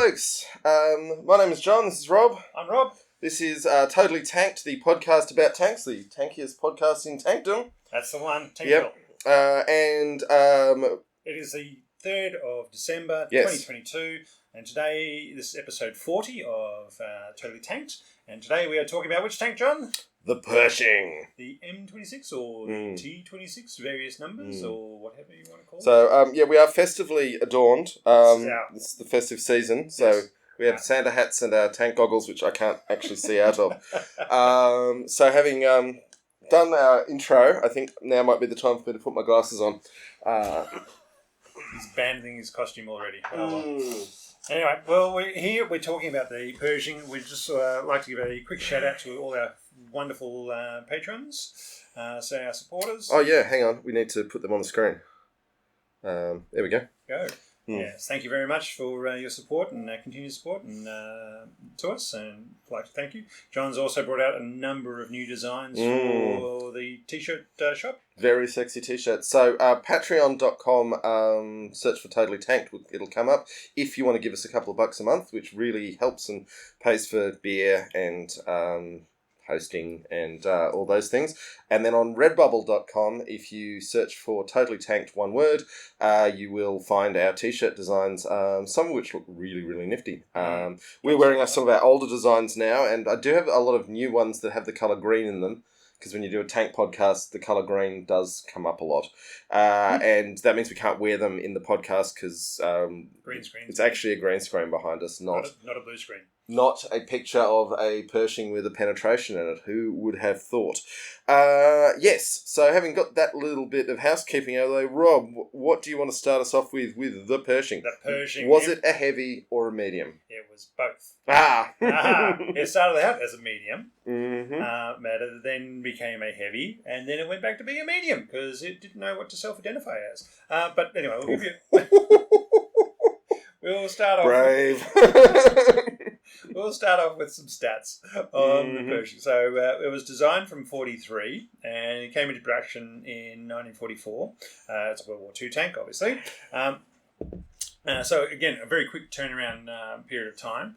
folks. My name is John. This is Rob. I'm Rob. This is Totally Tanked, the podcast about tanks, the tankiest podcast in tankdom. That's the one. Yep. It is the 3rd of December, 2022, and today this is episode 40 of Totally Tanked. And today we are talking about which tank, John? The Pershing. The M26 or T26, various numbers or whatever you want to call it. So, we are festively adorned. It's the festive season, so yes. We have Santa hats and tank goggles, which I can't actually see out of. So having done our intro, I think now might be the time for me to put my glasses on. He's abandoning his costume already. Anyway, well, we're talking about the Pershing. We'd just like to give a quick shout out to all our wonderful patrons, so our supporters. Oh yeah, hang on. We need to put them on the screen. There we go. Yes, thank you very much for your support and continued support and to us, and I'd like to thank you. John's also brought out a number of new designs for the t-shirt shop. Very sexy t-shirts. So patreon.com, search for Totally Tanked, it'll come up. If you want to give us a couple of bucks a month, which really helps and pays for beer and hosting and all those things. And then on redbubble.com, if you search for Totally Tanked, one word, you will find our t-shirt designs, some of which look really, really nifty. We're wearing some of our older designs now, and I do have a lot of new ones that have the colour green in them, because when you do a tank podcast, the colour green does come up a lot. And that means we can't wear them in the podcast because green screen. It's actually a green screen behind us, not a blue screen. Not a picture of a Pershing with a penetration in it. Who would have thought? Yes, so having got that little bit of housekeeping out of the way, Rob, what do you want to start us off with the Pershing? The Pershing. Was it a heavy or a medium? It was both. It started out as a medium, but it then became a heavy, and then it went back to being a medium because it didn't know what to self-identify as. But anyway, we'll give you... We'll start off. Brave. We'll start off with some stats on the Pershing. So it was designed from 1943 and it came into production in 1944. It's a World War II tank, obviously. So again, a very quick turnaround period of time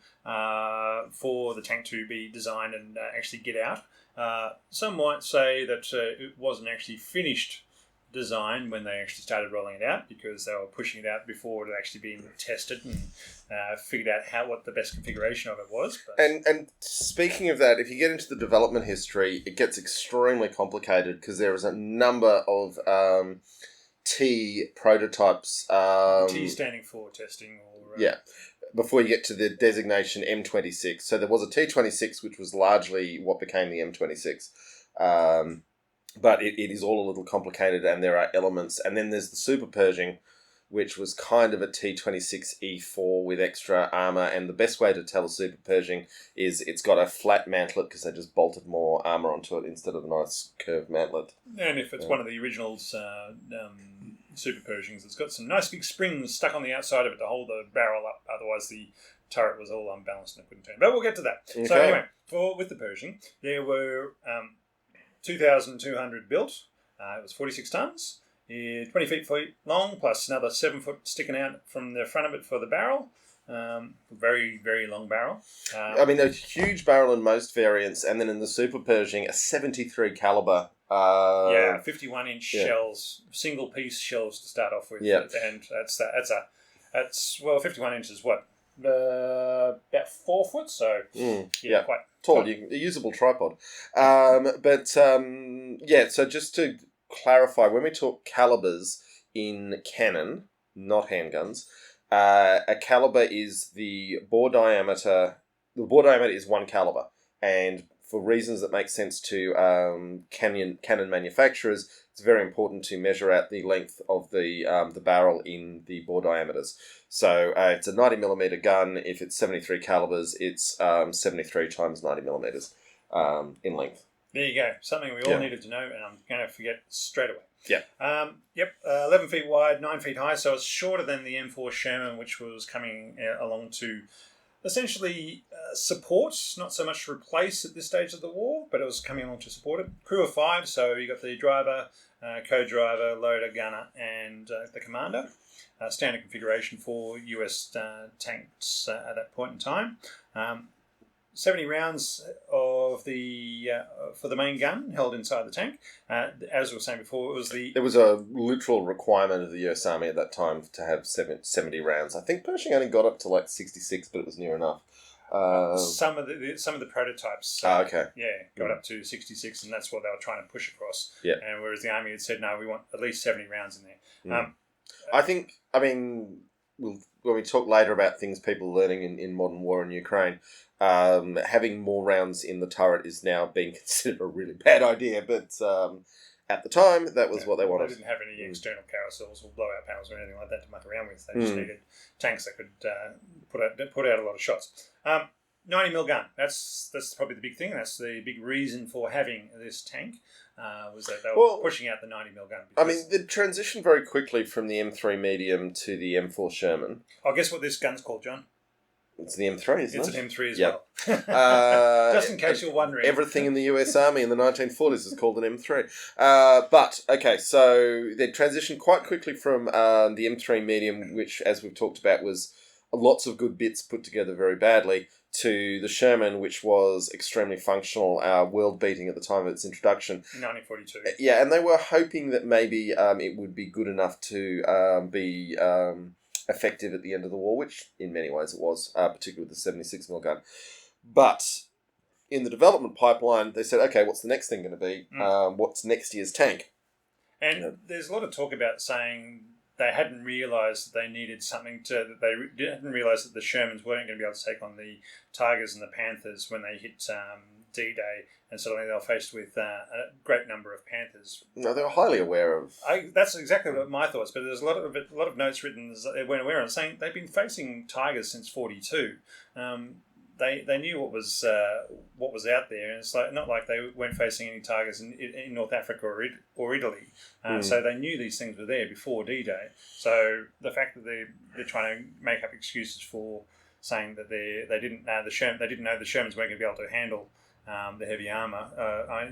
for the tank to be designed and actually get out. Some might say that it wasn't actually finished design when they actually started rolling it out, because they were pushing it out before it had actually been tested and figured out what the best configuration of it was. But... And speaking of that, if you get into the development history, it gets extremely complicated because there is a number of T prototypes. T standing for testing, or before you get to the designation M26. So there was a T26, which was largely what became the M26. But it is all a little complicated, and there are elements. And then there's the Super Pershing, which was kind of a T26E4 with extra armour. And the best way to tell a Super Pershing is it's got a flat mantlet because they just bolted more armour onto it instead of a nice curved mantlet. And if it's one of the originals, Super Pershings, it's got some nice big springs stuck on the outside of it to hold the barrel up. Otherwise, the turret was all unbalanced and it couldn't turn. But we'll get to that. Okay. So anyway, with the Pershing, there were... 2,200 built. It was 46 tonnes, 20 feet long, plus another 7 foot sticking out from the front of it for the barrel. Very, very long barrel. A huge barrel in most variants, and then in the Super Pershing, a 73 caliber. 51-inch shells, single piece shells to start off with. Yeah, and that's 51 inches. What? About 4 foot. So quite tall, a usable tripod. So just to clarify, when we talk calibers in cannon, not handguns, a caliber is the bore diameter. The bore diameter is one caliber, and for reasons that make sense to cannon manufacturers, it's very important to measure out the length of the barrel in the bore diameters. So it's a 90mm gun. If it's 73 calibers, it's 73 times 90mm in length. There you go. Something we all needed to know, and I'm going to forget straight away. Yeah. 11 feet wide, 9 feet high, so it's shorter than the M4 Sherman, which was coming along to essentially support, not so much replace at this stage of the war, but it was coming along to support it. Crew of 5, so you got the driver, co-driver, loader, gunner, and the commander. standard configuration for US tanks at that point in time. 70 rounds of the for the main gun held inside the tank. As we were saying before, it was a literal requirement of the US Army at that time to have 70 rounds. I think Pershing only got up to like 66, but it was near enough. Some of the prototypes, got up to 66, and that's what they were trying to push across. Yeah. And whereas the Army had said, no, we want at least 70 rounds in there. When we talk later about things people are learning in modern war in Ukraine, having more rounds in the turret is now being considered a really bad idea, but at the time, that was what they wanted. They didn't have any external carousels or blowout panels or anything like that to muck around with. They just needed tanks that could put out a lot of shots. 90mm gun. That's probably the big thing. That's the big reason for having this tank. Was that they were pushing out the 90mm gun. The transition very quickly from the M3 medium to the M4 Sherman. Oh, guess what this gun's called, John? It's the M3, isn't it? It's an M3 as well. Just in case you're wondering. Everything in the US Army in the 1940s is called an M3. So they transitioned quite quickly from the M3 medium, which, as we've talked about, was lots of good bits put together very badly, to the Sherman, which was extremely functional, world-beating at the time of its introduction. In 1942. Yeah, and they were hoping that maybe it would be good enough to be effective at the end of the war, which in many ways it was, particularly with the 76mm gun. But in the development pipeline, they said, okay, what's the next thing going to be? What's next year's tank? And there's a lot of talk about saying they hadn't realised that they needed something they didn't realise that the Shermans weren't going to be able to take on the Tigers and the Panthers when they hit D-Day, and suddenly they were faced with a great number of Panthers. No, they were highly aware of. That's exactly what my thoughts. But there's a lot of notes written as they weren't aware of, saying they've been facing Tigers since '42. They knew what was out there, and it's not like they weren't facing any Tigers in North Africa or Italy. So they knew these things were there before D-Day. So the fact that they're trying to make up excuses for saying that they didn't know the Shermans weren't going to be able to handle the heavy armour.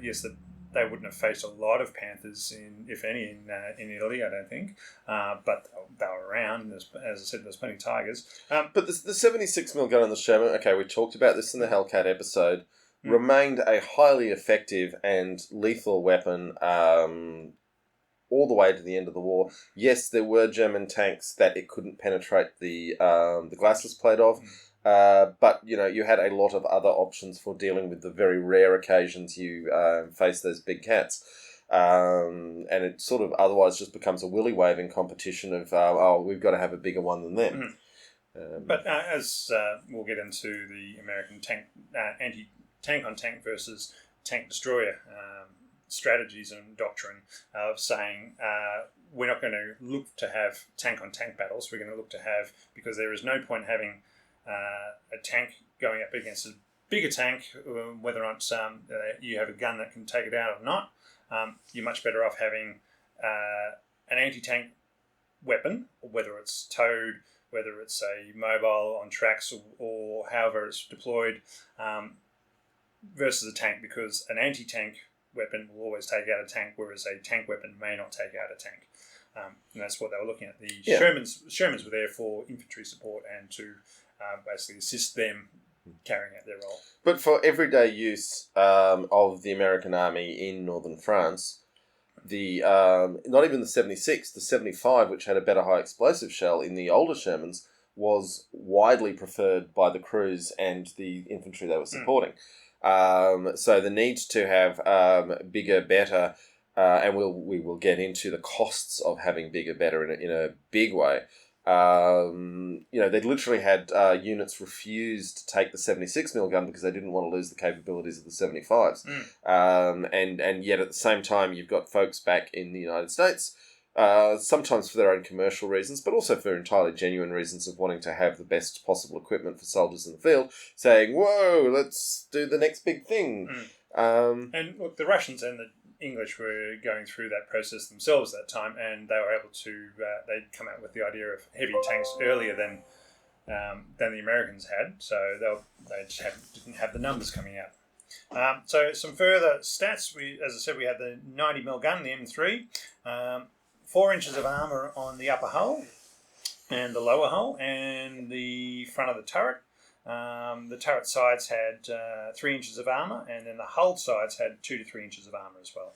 Yes, that they wouldn't have faced a lot of Panthers, if any, in Italy, I don't think. But they were around. As I said, there's plenty of Tigers. But the 76mm gun on the Sherman, okay, we talked about this in the Hellcat episode, remained a highly effective and lethal weapon all the way to the end of the war. Yes, there were German tanks that it couldn't penetrate the glasses plate of. But you had a lot of other options for dealing with the very rare occasions you face those big cats, and it sort of otherwise just becomes a willy waving competition of we've got to have a bigger one than them. But as we'll get into the American tank on tank versus tank destroyer strategies and doctrine of saying we're not going to look to have tank on tank battles. We're going to look to have, because there is no point having a tank going up against a bigger tank, whether or not you have a gun that can take it out or not. You're much better off having an anti-tank weapon, whether it's towed, whether it's a mobile on tracks, or however it's deployed, versus a tank, because an anti-tank weapon will always take out a tank, whereas a tank weapon may not take out a tank. And that's what they were looking at. The Shermans were there for infantry support and to basically assist them carrying out their role. But for everyday use of the American Army in northern France, the not even the 76, the 75, which had a better high explosive shell in the older Shermans, was widely preferred by the crews and the infantry they were supporting. So the need to have bigger, better, and we will get into the costs of having bigger, better in a big way. They literally had units refuse to take the 76mm gun because they didn't want to lose the capabilities of the 75s. And yet at the same time, you've got folks back in the United States, sometimes for their own commercial reasons, but also for entirely genuine reasons of wanting to have the best possible equipment for soldiers in the field, saying, whoa, let's do the next big thing. And look, the Russians and the English were going through that process themselves at that time, and they were able to they'd come out with the idea of heavy tanks earlier than the Americans had, so they just didn't have the numbers coming out. So some further stats. As I said, we had the 90mm gun, the M3, 4 inches of armour on the upper hull, and the lower hull and the front of the turret. The turret sides had 3 inches of armour, and then the hull sides had 2 to 3 inches of armour as well.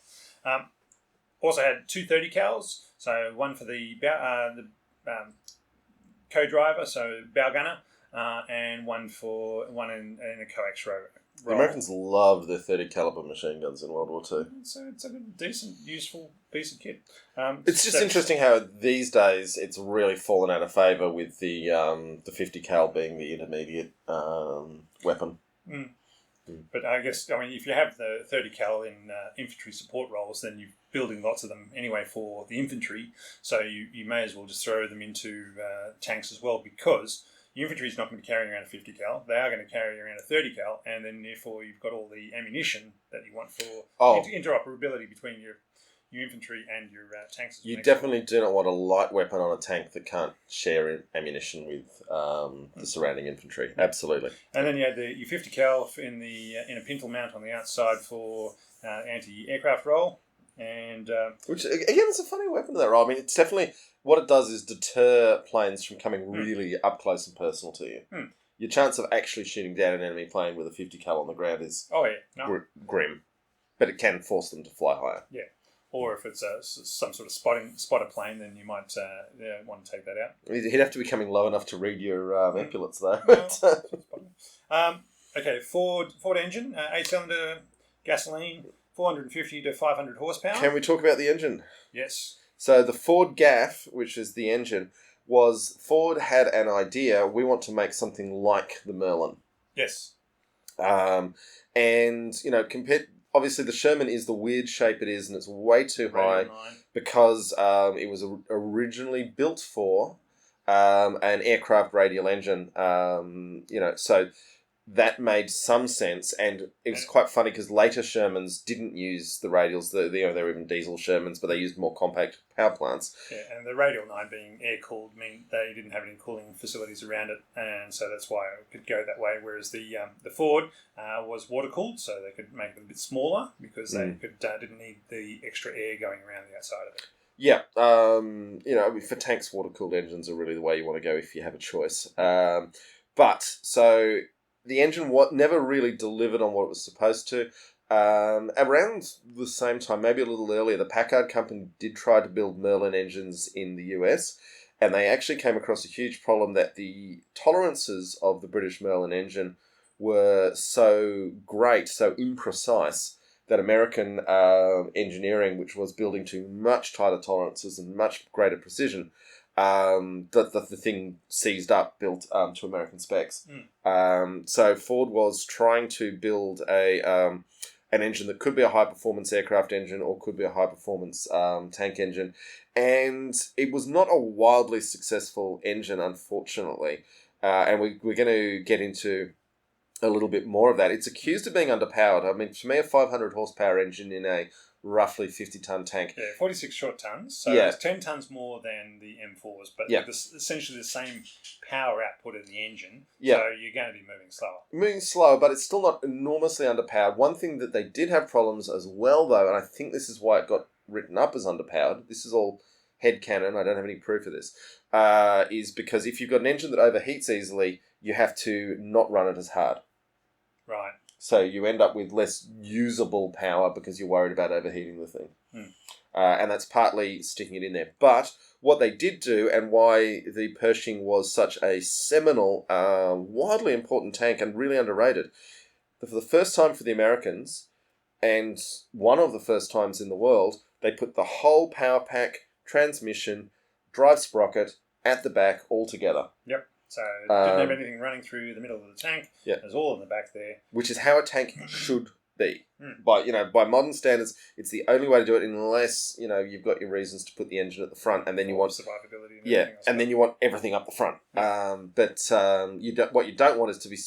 Also had 2 30 cals, so one for the co-driver, so bow gunner, and one in a coax row. The Americans loved their 30 caliber machine guns in World War II. So it's a decent, useful piece of kit. It's just interesting how these days it's really fallen out of favour with the 50 cal being the intermediate weapon. Mm. But I guess, if you have the 30 cal in infantry support roles, then you're building lots of them anyway for the infantry. So you may as well just throw them into tanks as well, because the infantry is not going to be carrying around a 50 cal. They are going to carry around a 30 cal, and then therefore you've got all the ammunition that you want for interoperability between your infantry and your tanks. You definitely do not want a light weapon on a tank that can't share ammunition with the surrounding infantry. Absolutely. And then you had your 50 cal in a pintle mount on the outside for anti-aircraft role, and which again is a funny weapon in that role. It's definitely what it does is deter planes from coming really up close and personal to you. Your chance of actually shooting down an enemy plane with a 50 cal on the ground is grim, but it can force them to fly higher. Yeah. Or if it's some sort of spotter plane, then you might want to take that out. He'd have to be coming low enough to read your epaulettes, though. Okay, Ford engine, 8-cylinder, gasoline, 450 to 500 horsepower. Can we talk about the engine? Yes. So the Ford GAF, which is the engine, was Ford had an idea. We want to make something like the Merlin. Yes. And compared. Obviously, the Sherman is the weird shape it is, and it's way too high because it was originally built for an aircraft radial engine. So that made some sense, and it was quite funny because later Shermans didn't use the radials. They were even diesel Shermans, but they used more compact power plants. Yeah, and the radial 9 being air-cooled meant they didn't have any cooling facilities around it, and so that's why it could go that way, whereas the Ford was water-cooled, so they could make them a bit smaller because they didn't need the extra air going around the outside of it. Yeah, for tanks, water-cooled engines are really the way you want to go if you have a choice. The engine never really delivered on what it was supposed to. Around the same time, maybe a little earlier, the Packard company did try to build Merlin engines in the US, and they actually came across a huge problem that the tolerances of the British Merlin engine were so great, so imprecise, that American engineering, which was building to much tighter tolerances and much greater precision, that the thing seized up, built to American specs. So Ford was trying to build an engine that could be a high-performance aircraft engine or could be a high-performance tank engine. And it was not a wildly successful engine, unfortunately. And we're going to get into a little bit more of that. It's accused of being underpowered. For me, a 500 horsepower engine in a roughly 50-ton tank. Yeah, 46 short tons. So it's 10 tons more than the M4s, but with essentially the same power output of the engine. Yeah. So you're going to be moving slower. Moving slower, but it's still not enormously underpowered. One thing that they did have problems as well, though, and I think this is why it got written up as underpowered, this is all headcanon, I don't have any proof of this, is because if you've got an engine that overheats easily, you have to not run it as hard. Right. So you end up with less usable power because you're worried about overheating the thing. And that's partly sticking it in there. But what they did do, and why the Pershing was such a seminal, widely important tank and really underrated, for the first time for the Americans, and one of the first times in the world, they put the whole power pack, transmission, drive sprocket at the back all together. Yep. So it didn't have anything running through the middle of the tank. Yeah. It was all in the back there. Which is how a tank should be. By modern standards, it's the only way to do it unless, you've got your reasons to put the engine at the front and then you want survivability and everything else. And then you want everything up the front. What you don't want is to be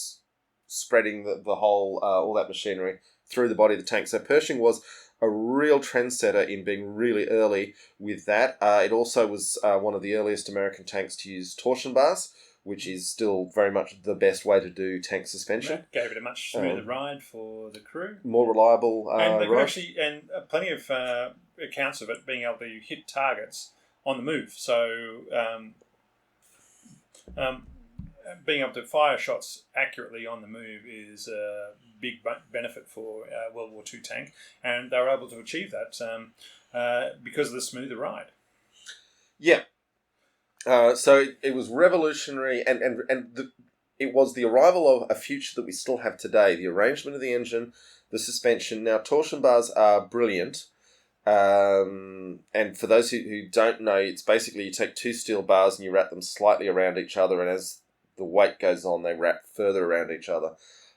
spreading the whole all that machinery through the body of the tank. So Pershing was a real trendsetter in being really early with that. It also was one of the earliest American tanks to use torsion bars, which is still very much the best way to do tank suspension. That gave it a much smoother ride for the crew. More reliable and they could ride. actually, and plenty of accounts of it being able to hit targets on the move. So Being able to fire shots accurately on the move is a big benefit for World War II tank, and they were able to achieve that because of the smoother ride. Yeah. So it was revolutionary, and it was the arrival of a future that we still have today. The arrangement of the engine, the suspension. Now, torsion bars are brilliant. And for those who don't know, it's basically you take two steel bars and you wrap them slightly around each other, and as the weight goes on, they wrap further around each other.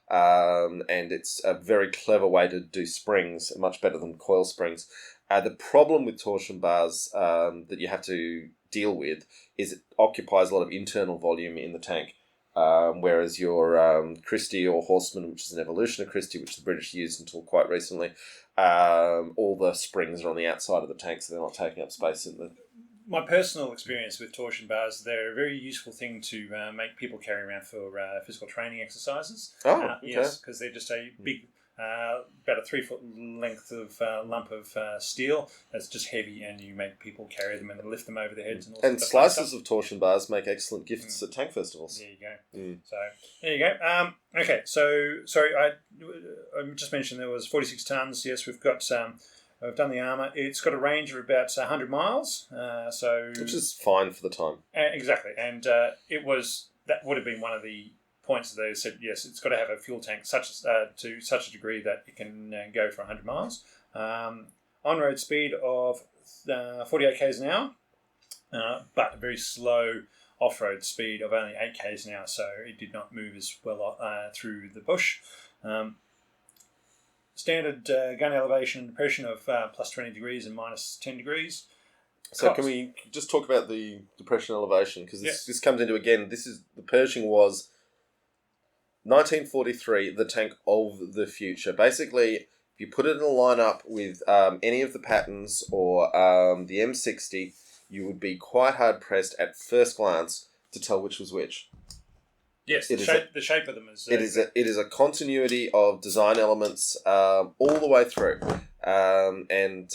And it's a very clever way to do springs, much better than coil springs. The problem with torsion bars that you have to deal with is it occupies a lot of internal volume in the tank. Whereas your Christie or Horseman, which is an evolution of Christie, which the British used until quite recently, all the springs are on the outside of the tank, so they're not taking up space in the... My personal experience with torsion bars, they're a very useful thing to make people carry around for physical training exercises. Oh, okay. Yes, because they're just a big, about a 3-foot length of lump of steel that's just heavy, and you make people carry them and lift them over their heads. And slices of torsion bars make excellent gifts at tank festivals. There you go. So there you go. Okay, so sorry, I just mentioned there was 46 tons. Yes, we've got I've done the armour. It's got a range of about 100 miles. Which is fine for the time. Exactly, and that would have been one of the points that they said, yes, it's got to have a fuel tank to such a degree that it can go for 100 miles. On-road speed of 48 k's an hour, but a very slow off-road speed of only 8 k's an hour, so it did not move as well through the bush. Standard gun elevation and depression of plus 20 degrees and minus 10 degrees. So can we just talk about the depression elevation? Because this comes into, again, the Pershing was 1943, the tank of the future. Basically, if you put it in a lineup with any of the patterns or the M60, you would be quite hard-pressed at first glance to tell which was which. Yes, the shape of them is... It is a continuity of design elements all the way through. And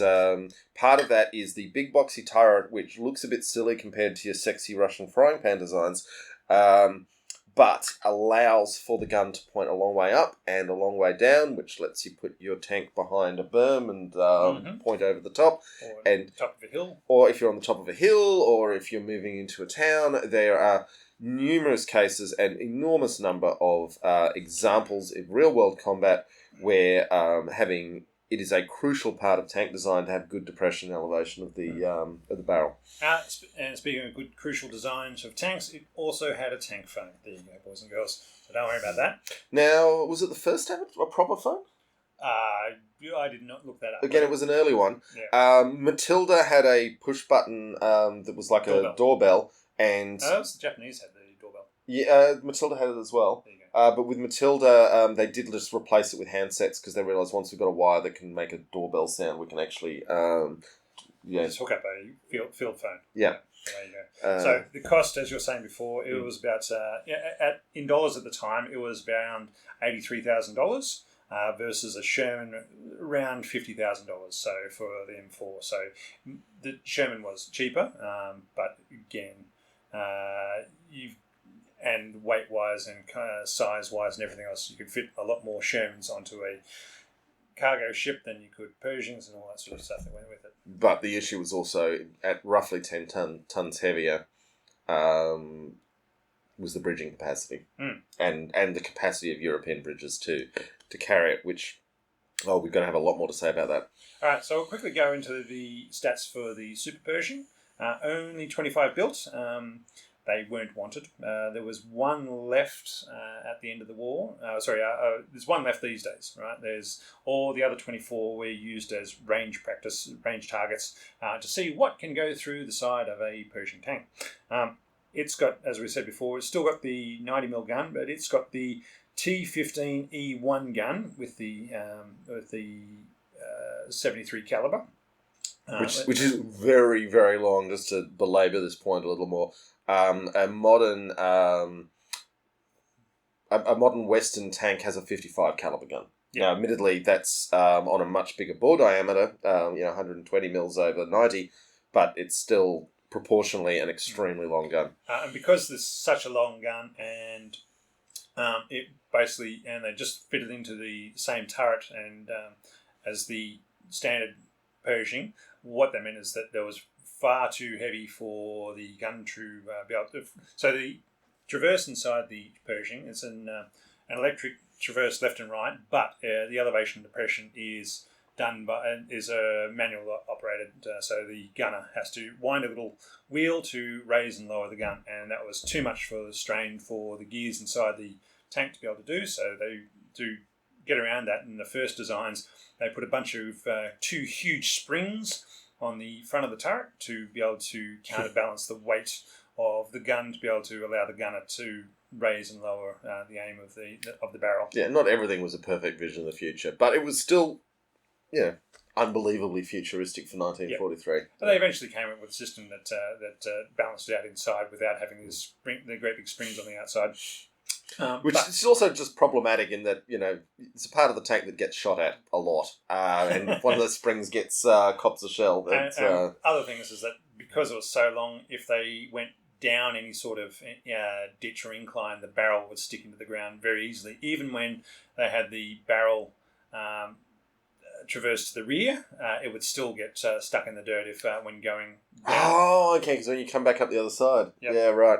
part of that is the big boxy turret, which looks a bit silly compared to your sexy Russian frying pan designs, but allows for the gun to point a long way up and a long way down, which lets you put your tank behind a berm and point over the top. Or and top of a hill. Or if you're on the top of a hill, or if you're moving into a town, there are numerous cases and enormous number of examples of real-world combat where it is a crucial part of tank design to have good depression and elevation of the barrel. And speaking of good crucial designs of tanks, it also had a tank phone. There you go, boys and girls. So don't worry about that. Now, was it the first to have a proper phone? I did not look that up. Again, it was an early one. Yeah. Matilda had a push button that was like a doorbell. And the Japanese had the doorbell. Yeah, Matilda had it as well. There you go. But with Matilda, they did just replace it with handsets because they realised once we've got a wire that can make a doorbell sound, we can actually just hook up a field phone. Yeah. There you go. So the cost, as you were saying before, it was about in dollars at the time, it was around $83,000 versus a Sherman around $50,000. So for the M4, so the Sherman was cheaper, but again, and weight-wise and size-wise and everything else, you could fit a lot more Shermans onto a cargo ship than you could Pershings and all that sort of stuff that went with it. But the issue was also, at roughly 10 tons heavier, was the bridging capacity. And the capacity of European bridges to carry it, which, we're going to have a lot more to say about that. All right, so we'll quickly go into the stats for the Super Pershing. Only 25 built. They weren't wanted. There was one left at the end of the war. There's one left these days, right? All the other 24 were used as range targets to see what can go through the side of a Pershing tank. It's got, as we said before, it's still got the 90mm gun, but it's got the T15E1 gun with the 73 caliber. Which is very, very long, just to belabour this point a little more. A modern Western tank has a 55 caliber gun. Yeah. Now, admittedly, that's on a much bigger bore diameter, 120 mils over 90, but it's still proportionally an extremely long gun. And because there's such a long gun, and it basically, and they just fitted into the same turret and as the standard Pershing, what that meant is that there was far too heavy for the gun to be able to. So the traverse inside the Pershing, it's an electric traverse left and right, but the elevation and depression is done by is a manual operated. So the gunner has to wind a little wheel to raise and lower the gun, and that was too much for the strain for the gears inside the tank to be able to do. So they do get around that. In the first designs, they put a bunch of two huge springs on the front of the turret to be able to counterbalance the weight of the gun, to be able to allow the gunner to raise and lower the aim of the barrel. Yeah, not everything was a perfect vision of the future, but it was still, unbelievably futuristic for 1943. Yep. And they eventually came up with a system that balanced it out inside without having the great big springs on the outside. Which is also just problematic in that, it's a part of the tank that gets shot at a lot. And one of those springs gets cops a shell. And other things is that because it was so long, if they went down any sort of ditch or incline, the barrel would stick into the ground very easily. Even when they had the barrel traverse to the rear, it would still get stuck in the dirt if when going down. Oh, okay, because when you come back up the other side. Yep. Yeah, right.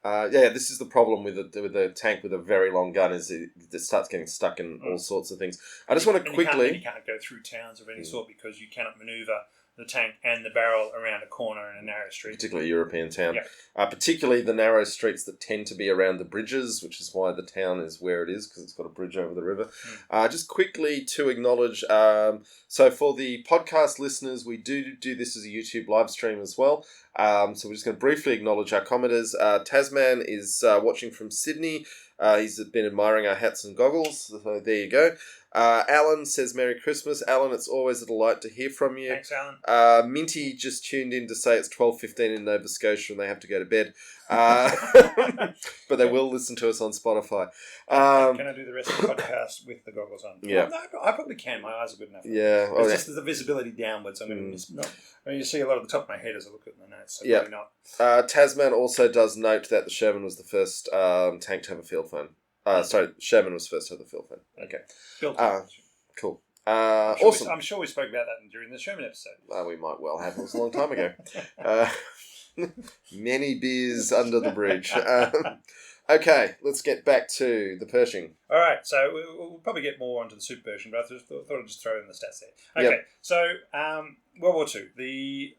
Yep. This is the problem with a tank with a very long gun, is it starts getting stuck in all sorts of things. I just want to quickly... You can't go through towns of any sort because you cannot manoeuvre the tank and the barrel around a corner in a narrow street. Particularly a European town. Yep. Particularly the narrow streets that tend to be around the bridges, which is why the town is where it is, because it's got a bridge over the river. Just quickly to acknowledge, so for the podcast listeners, we do this as a YouTube live stream as well. So we're just going to briefly acknowledge our commenters. Tasman is watching from Sydney. He's been admiring our hats and goggles, so there you go. Alan says Merry Christmas. Alan, it's always a delight to hear from you. Thanks, Alan. Minty just tuned in to say it's 12:15 in Nova Scotia and they have to go to bed. But they will listen to us on Spotify. Can I do the rest of the podcast with the goggles on? Yeah. No, I probably can. My eyes are good enough. Yeah. It's just the visibility downwards. I'm going to miss. You see a lot of the top of my head as I look at the notes. So probably not. Tasman also does note that the Sherman was the first tank to have a field phone. Sherman was first to have the field phone. Okay. Cool. Awesome. I'm sure we spoke about that during the Sherman episode. We might well have. It was a long time ago. Many beers under the bridge. Okay, let's get back to the Pershing. All right, so we'll probably get more onto the Super Pershing, but I thought I'd just throw in the stats there. Okay, So World War II.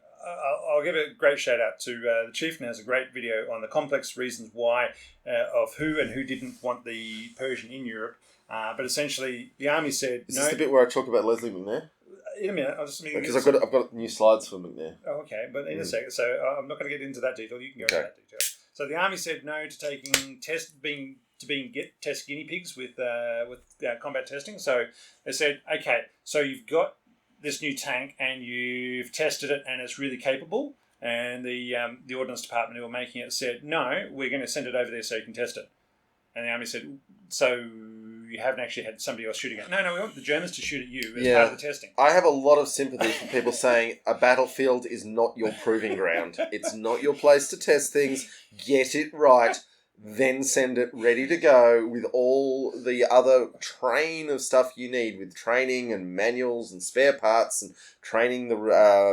I'll give a great shout out to the Chief, and has a great video on the complex reasons why of who and who didn't want the Pershing in Europe. But essentially, the Army said Is this the bit where I talk about Leslie McNair? In a minute, I'll just because I've got new slides for McNair. Oh, okay, but in a second. So I'm not going to get into that detail. You can go into that detail. So the Army said no to taking test guinea pigs with combat testing. So they said, okay, so you've got this new tank and you've tested it and it's really capable. And the Ordnance Department who were making it said, no, we're going to send it over there so you can test it. And the Army said, so you haven't actually had somebody else shooting it? No, we want the Germans to shoot at you as part of the testing. I have a lot of sympathy for people saying a battlefield is not your proving ground. It's not your place to test things. Get it right. Then send it ready to go with all the other train of stuff you need, with training and manuals and spare parts and training the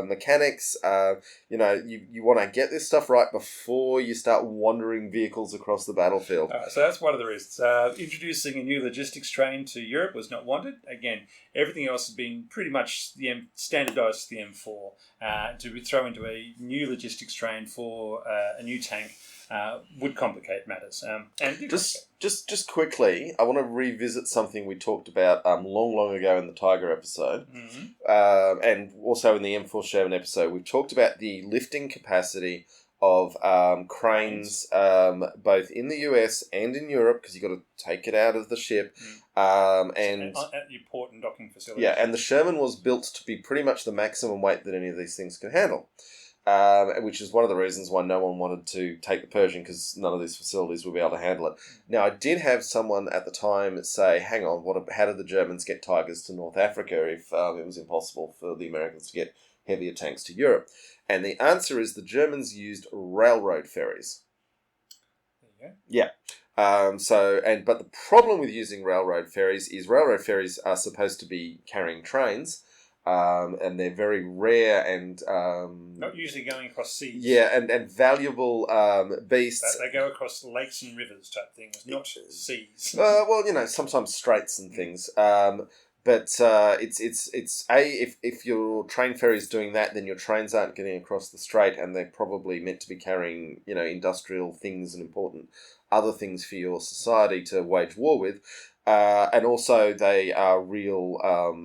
mechanics. You want to get this stuff right before you start wandering vehicles across the battlefield. So that's one of the reasons. Introducing a new logistics train to Europe was not wanted. Again, everything else has been pretty much standardised to the M4. To throw into a new logistics train for a new tank would complicate matters. Just quickly, I want to revisit something we talked about long ago in the Tiger episode, and also in the M4 Sherman episode. We've talked about the lifting capacity of cranes, both in the US and in Europe, because you've got to take it out of the ship. And at your port and docking facilities. Yeah, and the Sherman was built to be pretty much the maximum weight that any of these things can handle. Which is one of the reasons why no one wanted to take the Pershing, because none of these facilities would be able to handle it. Now, I did have someone at the time say, hang on, how did the Germans get Tigers to North Africa if it was impossible for the Americans to get heavier tanks to Europe? And the answer is the Germans used railroad ferries. There you go. Yeah. But the problem with using railroad ferries is railroad ferries are supposed to be carrying trains, and they're very rare and not usually going across seas. Yeah, and valuable beasts. They go across lakes and rivers type things, not seas. Sometimes straits and things. But if your train ferry is doing that, then your trains aren't getting across the strait, and they're probably meant to be carrying industrial things and important other things for your society to wage war with. And also they are real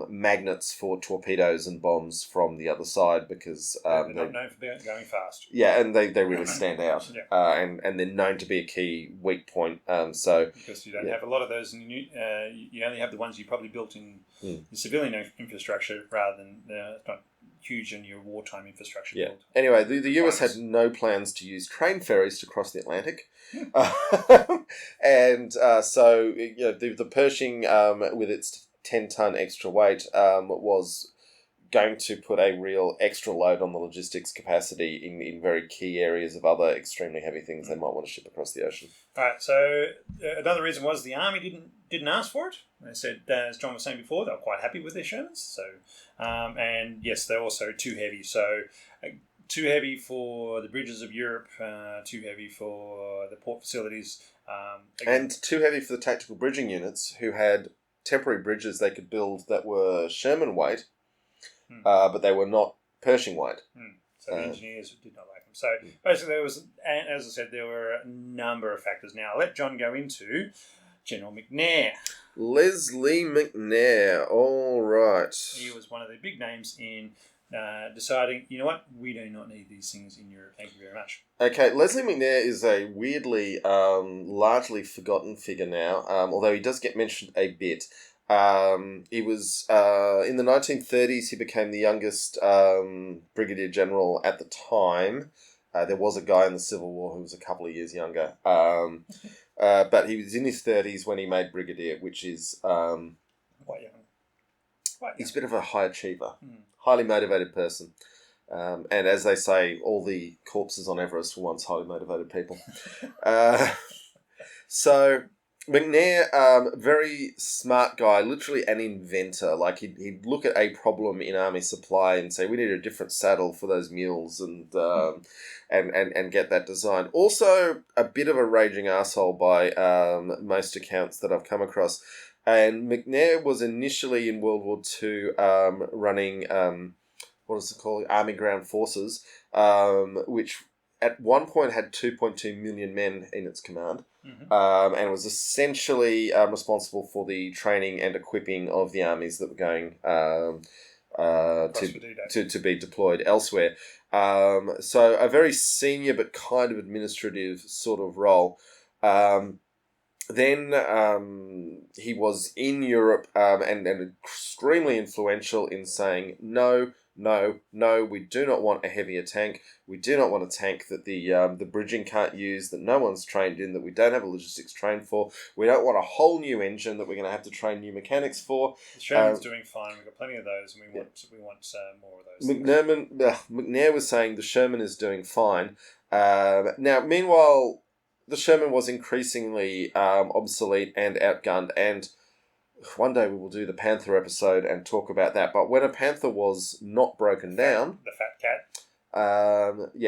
magnets for torpedoes and bombs from the other side because they're not known for going fast. Yeah, and they really stand out. Yeah. And they're known to be a key weak point. Because you don't have a lot of those, you only have the ones you probably built in the civilian infrastructure rather than not huge in your wartime infrastructure. Yeah. Build. Anyway, the US had no plans to use train ferries to cross the Atlantic. So the Pershing, with its 10-ton extra weight, was going to put a real extra load on the logistics capacity in very key areas of other extremely heavy things they might want to ship across the ocean. All right, so another reason was the Army didn't ask for it. They said, as John was saying before, they were quite happy with their Shermans. So, and yes, they're also too heavy. So, too heavy for the bridges of Europe, too heavy for the port facilities. And too heavy for the tactical bridging units, who had temporary bridges they could build that were Sherman weight, but they were not Pershing weight. So the engineers did not like them. So basically, as I said, there were a number of factors. Now, I'll let John go into General McNair. Leslie McNair, all right. He was one of the big names in deciding, you know what, we do not need these things in Europe. Thank you very much. Okay, Leslie McNair is a weirdly, largely forgotten figure now, although he does get mentioned a bit. He was, in the 1930s, he became the youngest brigadier general at the time. There was a guy in the Civil War who was a couple of years younger. But he was in his 30s when he made brigadier, which is... Quite young. He's a bit of a high achiever, highly motivated person. And as they say, all the corpses on Everest were once highly motivated people. So McNair, very smart guy, literally an inventor. Like he'd look at a problem in army supply and say, we need a different saddle for those mules, and get that designed. Also, a bit of a raging asshole by most accounts that I've come across. And McNair was initially in World War II running, what is it called? Army Ground Forces, which at one point had 2.2 million men in its command. And was essentially responsible for the training and equipping of the armies that were going to be deployed elsewhere. So a very senior but kind of administrative sort of role. Then he was in Europe and extremely influential in saying, no, we do not want a heavier tank. We do not want a tank that the bridging can't use, that no one's trained in, that we don't have a logistics train for. We don't want a whole new engine that we're going to have to train new mechanics for. The Sherman's doing fine. We've got plenty of those, and we want more of those. McNair was saying the Sherman is doing fine. Now, meanwhile, the Sherman was increasingly obsolete and outgunned, and one day we will do the Panther episode and talk about that. But when a Panther was not broken down... The fat cat?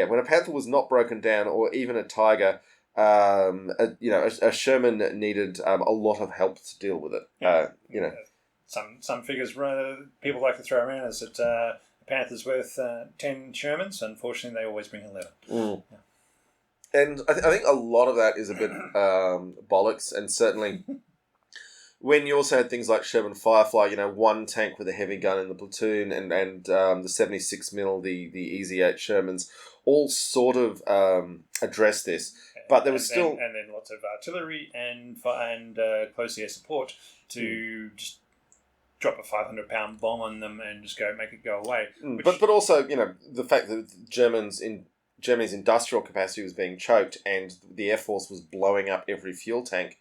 When a Panther was not broken down, or even a Tiger, a Sherman needed a lot of help to deal with it. Some figures people like to throw around is that a Panther's worth 10 Shermans. Unfortunately, they always bring 11. Yeah. And I think a lot of that is a bit bollocks, and certainly when you also had things like Sherman Firefly, one tank with a heavy gun in the platoon, and the 76mm, the Easy 8 Shermans, all sort of address this. But there was still... And then lots of artillery and close air support to just drop a 500-pound bomb on them and just make it go away. But also, the fact that Germany's industrial capacity was being choked and the Air Force was blowing up every fuel tank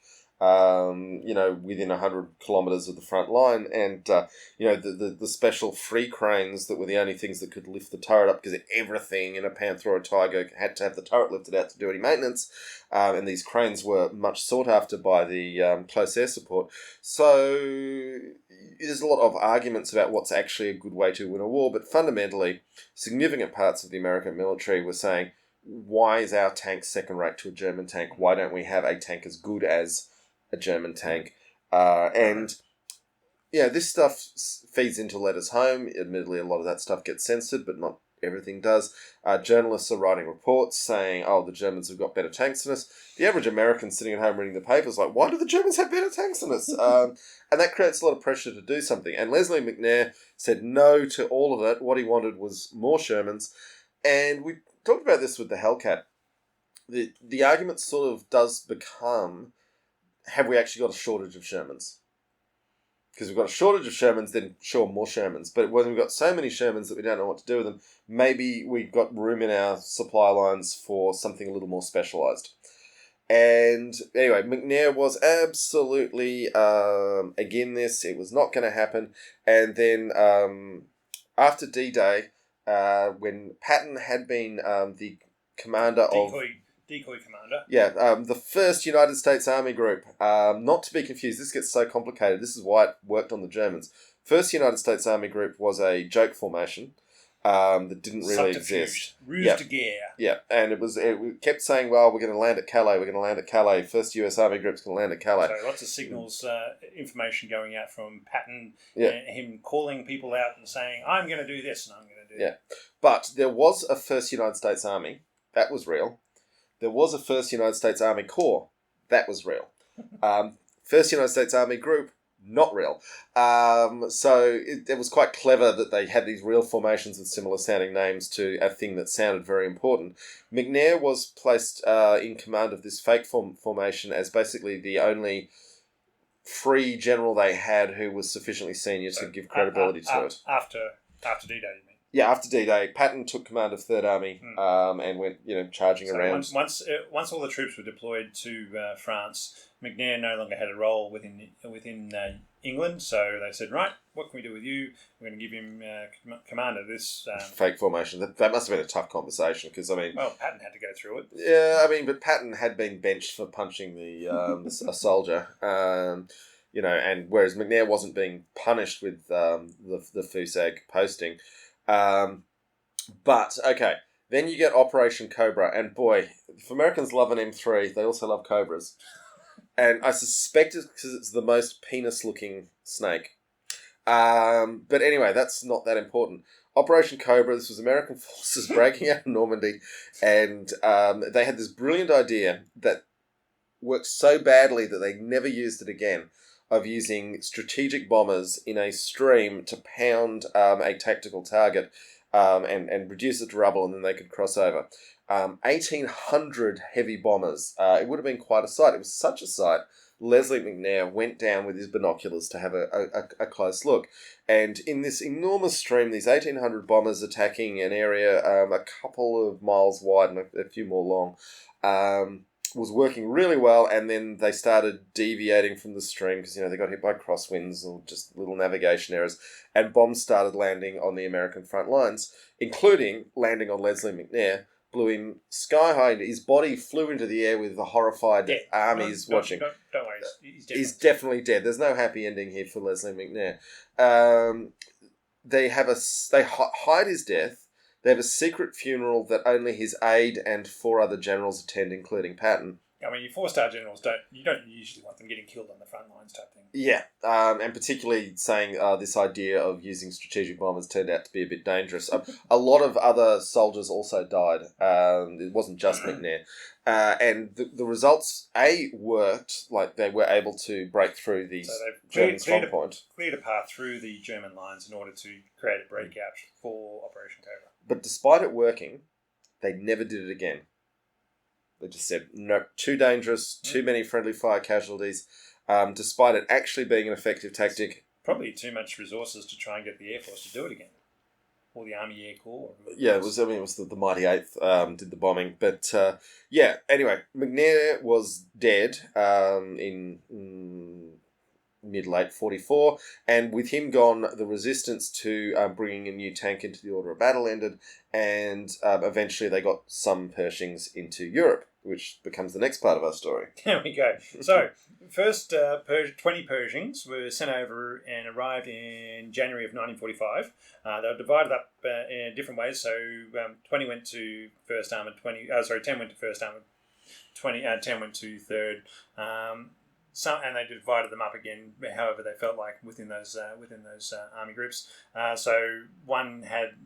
within 100 kilometres of the front line. And, the special free cranes that were the only things that could lift the turret up, because everything in a Panther or a Tiger had to have the turret lifted out to do any maintenance. And these cranes were much sought after by the close air support. So there's a lot of arguments about what's actually a good way to win a war, but fundamentally, significant parts of the American military were saying, why is our tank second rate to a German tank? Why don't we have a tank as good as a German tank? This stuff feeds into letters home. Admittedly, a lot of that stuff gets censored, but not everything does. Journalists are writing reports saying, the Germans have got better tanks than us. The average American sitting at home reading the papers like, why do the Germans have better tanks than us? And that creates a lot of pressure to do something. And Leslie McNair said no to all of it. What he wanted was more Shermans. And we talked about this with the Hellcat. The argument sort of does become, have we actually got a shortage of Shermans? Because we've got a shortage of Shermans, then sure, more Shermans. But when we've got so many Shermans that we don't know what to do with them, maybe we've got room in our supply lines for something a little more specialised. And anyway, McNair was absolutely against this. It was not going to happen. And then after D-Day, when Patton had been the commander Decoy commander. Yeah, the 1st United States Army Group. Not to be confused, this gets so complicated. This is why it worked on the Germans. 1st United States Army Group was a joke formation that didn't really exist. Ruse de guerre. Yeah, and it kept saying, well, we're going to land at Calais, 1st US Army Group's going to land at Calais. So lots of signals, information going out from Patton, him calling people out and saying, I'm going to do this and I'm going to do that. But there was a 1st United States Army. That was real. There was a 1st United States Army Corps. That was real. 1st United States Army Group, not real. So it was quite clever that they had these real formations with similar sounding names to a thing that sounded very important. McNair was placed in command of this fake formation as basically the only free general they had who was sufficiently senior to give credibility to it. After D-Day, you mean? Yeah, after D-Day, Patton took command of 3rd Army and went, charging around. Once all the troops were deployed to France, McNair no longer had a role within England, so they said, right, what can we do with you? We're going to give him command of this... fake formation. That must have been a tough conversation, because, Well, Patton had to go through it. Yeah, but Patton had been benched for punching a soldier. And whereas McNair wasn't being punished with the FUSAG posting. But, okay, then you get Operation Cobra, and boy, if Americans love an M3, they also love Cobras. And I suspect it's because it's the most penis-looking snake. But anyway, that's not that important. Operation Cobra, this was American forces breaking out of Normandy, and they had this brilliant idea that worked so badly that they never used it again, of using strategic bombers in a stream to pound a tactical target and reduce it to rubble, and then they could cross over. 1,800 heavy bombers. It would have been quite a sight. It was such a sight. Leslie McNair went down with his binoculars to have a close look. And in this enormous stream, these 1,800 bombers attacking an area a couple of miles wide and a few more long, was working really well, and then they started deviating from the stream because, they got hit by crosswinds or just little navigation errors, and bombs started landing on the American front lines, including landing on Leslie McNair, blew him sky high. His body flew into the air with the horrified armies watching. Don't worry, he's definitely dead. There's no happy ending here for Leslie McNair. They hide his death. They have a secret funeral that only his aide and 4 other generals attend, including Patton. I mean, your 4-star generals don't usually want them getting killed on the front lines type thing. Yeah, and particularly saying this idea of using strategic bombers turned out to be a bit dangerous. A lot of other soldiers also died. It wasn't just McNair. And the results, worked. Like, they were able to break through these German strong point. Cleared a path through the German lines in order to create a breakout for Operation Cobra. But despite it working, they never did it again. They just said, no, too dangerous, too many friendly fire casualties, despite it actually being an effective tactic. Probably too much resources to try and get the Air Force to do it again. or the Army Air Corps. Yeah, it was. I mean, it was the Mighty Eighth did the bombing, but yeah. Anyway, McNair was dead in mid-late 44, and with him gone, the resistance to bringing a new tank into the order of battle ended, and eventually they got some Pershings into Europe, which becomes the next part of our story. There we go. So, first 20 Pershings were sent over and arrived in January of 1945. They were divided up in different ways. So, 20 went to 1st Armoured, 10 went to 1st Armoured, 10 went to 3rd. And they divided them up again, however they felt like within those army groups. So one had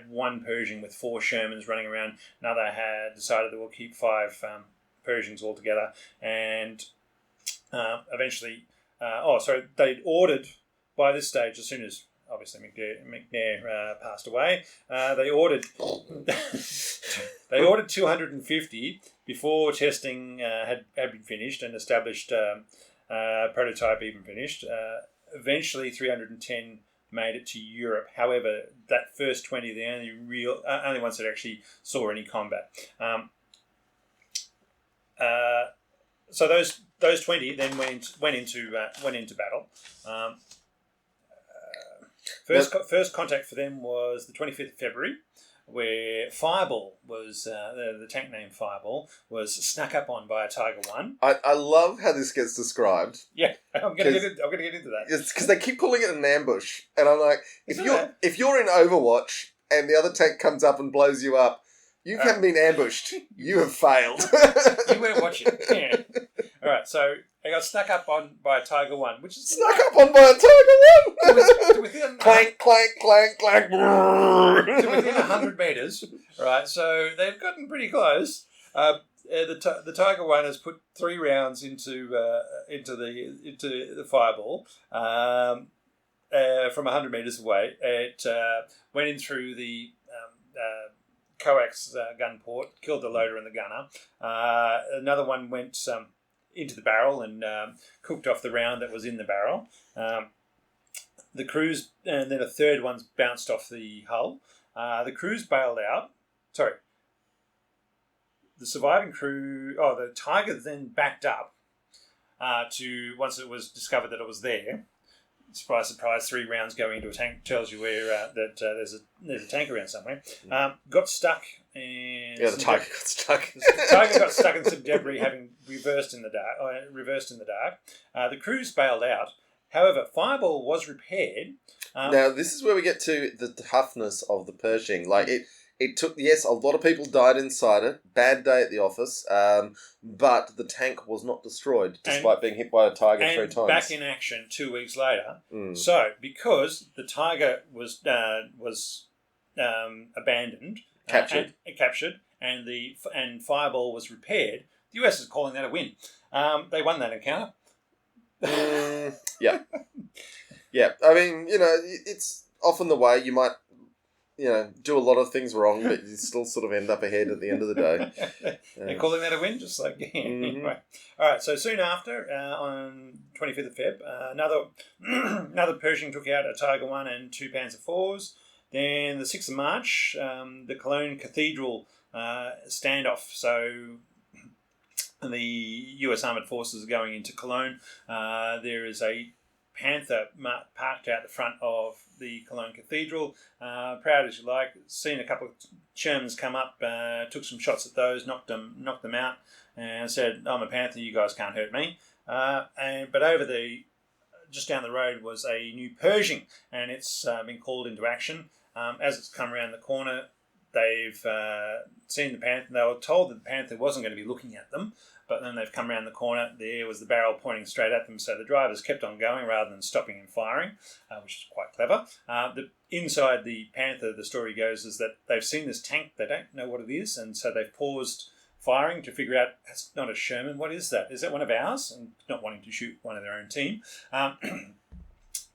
one Pershing with 4 Shermans running around. Another had decided that we'll keep 5 Pershings altogether. And eventually, they'd ordered by this stage, as soon as obviously McNair passed away, they ordered 250 before testing had been finished and established prototype even finished. Eventually, 310 made it to Europe. However, that first 20, the only ones that actually saw any combat. So those 20 then went into battle. First contact for them was the 25th of February, where Fireball was the tank named Fireball was snuck up on by a Tiger One. I love how this gets described. Yeah, I'm gonna get into that. It's because they keep calling it an ambush, and I'm like, if you're in Overwatch and the other tank comes up and blows you up, you haven't been ambushed. You have failed. You weren't watching. Yeah. All right, so they got snuck up on by a Tiger One, which is snuck up on by a Tiger One. Within clank, clank, clank, clank. To within 100 meters. Right, so they've gotten pretty close. The Tiger One has put 3 rounds into the Fireball from 100 meters away. It went in through the coax gun port, killed the loader and the gunner. Another one went into the barrel and cooked off the round that was in the barrel. The crews, and then a third one's bounced off the hull. The crews bailed out. Sorry. The surviving crew... the Tiger then backed up to... Once it was discovered that it was there. Surprise, surprise, 3 rounds going into a tank tells you where there's a tank around somewhere. Got stuck in... Yeah, the Tiger got stuck. The Tiger got stuck in some debris, having reversed in the dark. The crews bailed out. However, Fireball was repaired. Now, this is where we get to the toughness of the Pershing. Like, it took... Yes, a lot of people died inside it. Bad day at the office. But the tank was not destroyed, despite being hit by a Tiger 3 times. Back in action 2 weeks later. So, because the Tiger was abandoned... Captured. And Fireball was repaired, the US is calling that a win. They won that encounter. Yeah. Yeah. I mean, it's often the way you might, do a lot of things wrong, but you still sort of end up ahead at the end of the day. They're calling that a win, just like... Right. All right, so soon after, on 25th of Feb, another Pershing took out a Tiger 1 and 2 Panzer IVs. Then the 6th of March, the Cologne Cathedral standoff. So the US Armoured Forces are going into Cologne. There is a Panther parked out the front of the Cologne Cathedral. Proud as you like. Seen a couple of Shermans come up, took some shots at those, knocked them out, and said, "I'm a Panther, you guys can't hurt me." But just down the road was a new Pershing, and it's been called into action. As it's come around the corner, they've seen the Panther. They were told that the Panther wasn't going to be looking at them, but then they've come around the corner. There was the barrel pointing straight at them, so the drivers kept on going rather than stopping and firing, which is quite clever. Inside the Panther, the story goes, is that they've seen this tank. They don't know what it is, and so they've paused firing to figure out, that's not a Sherman, what is that? Is that one of ours? And not wanting to shoot one of their own team.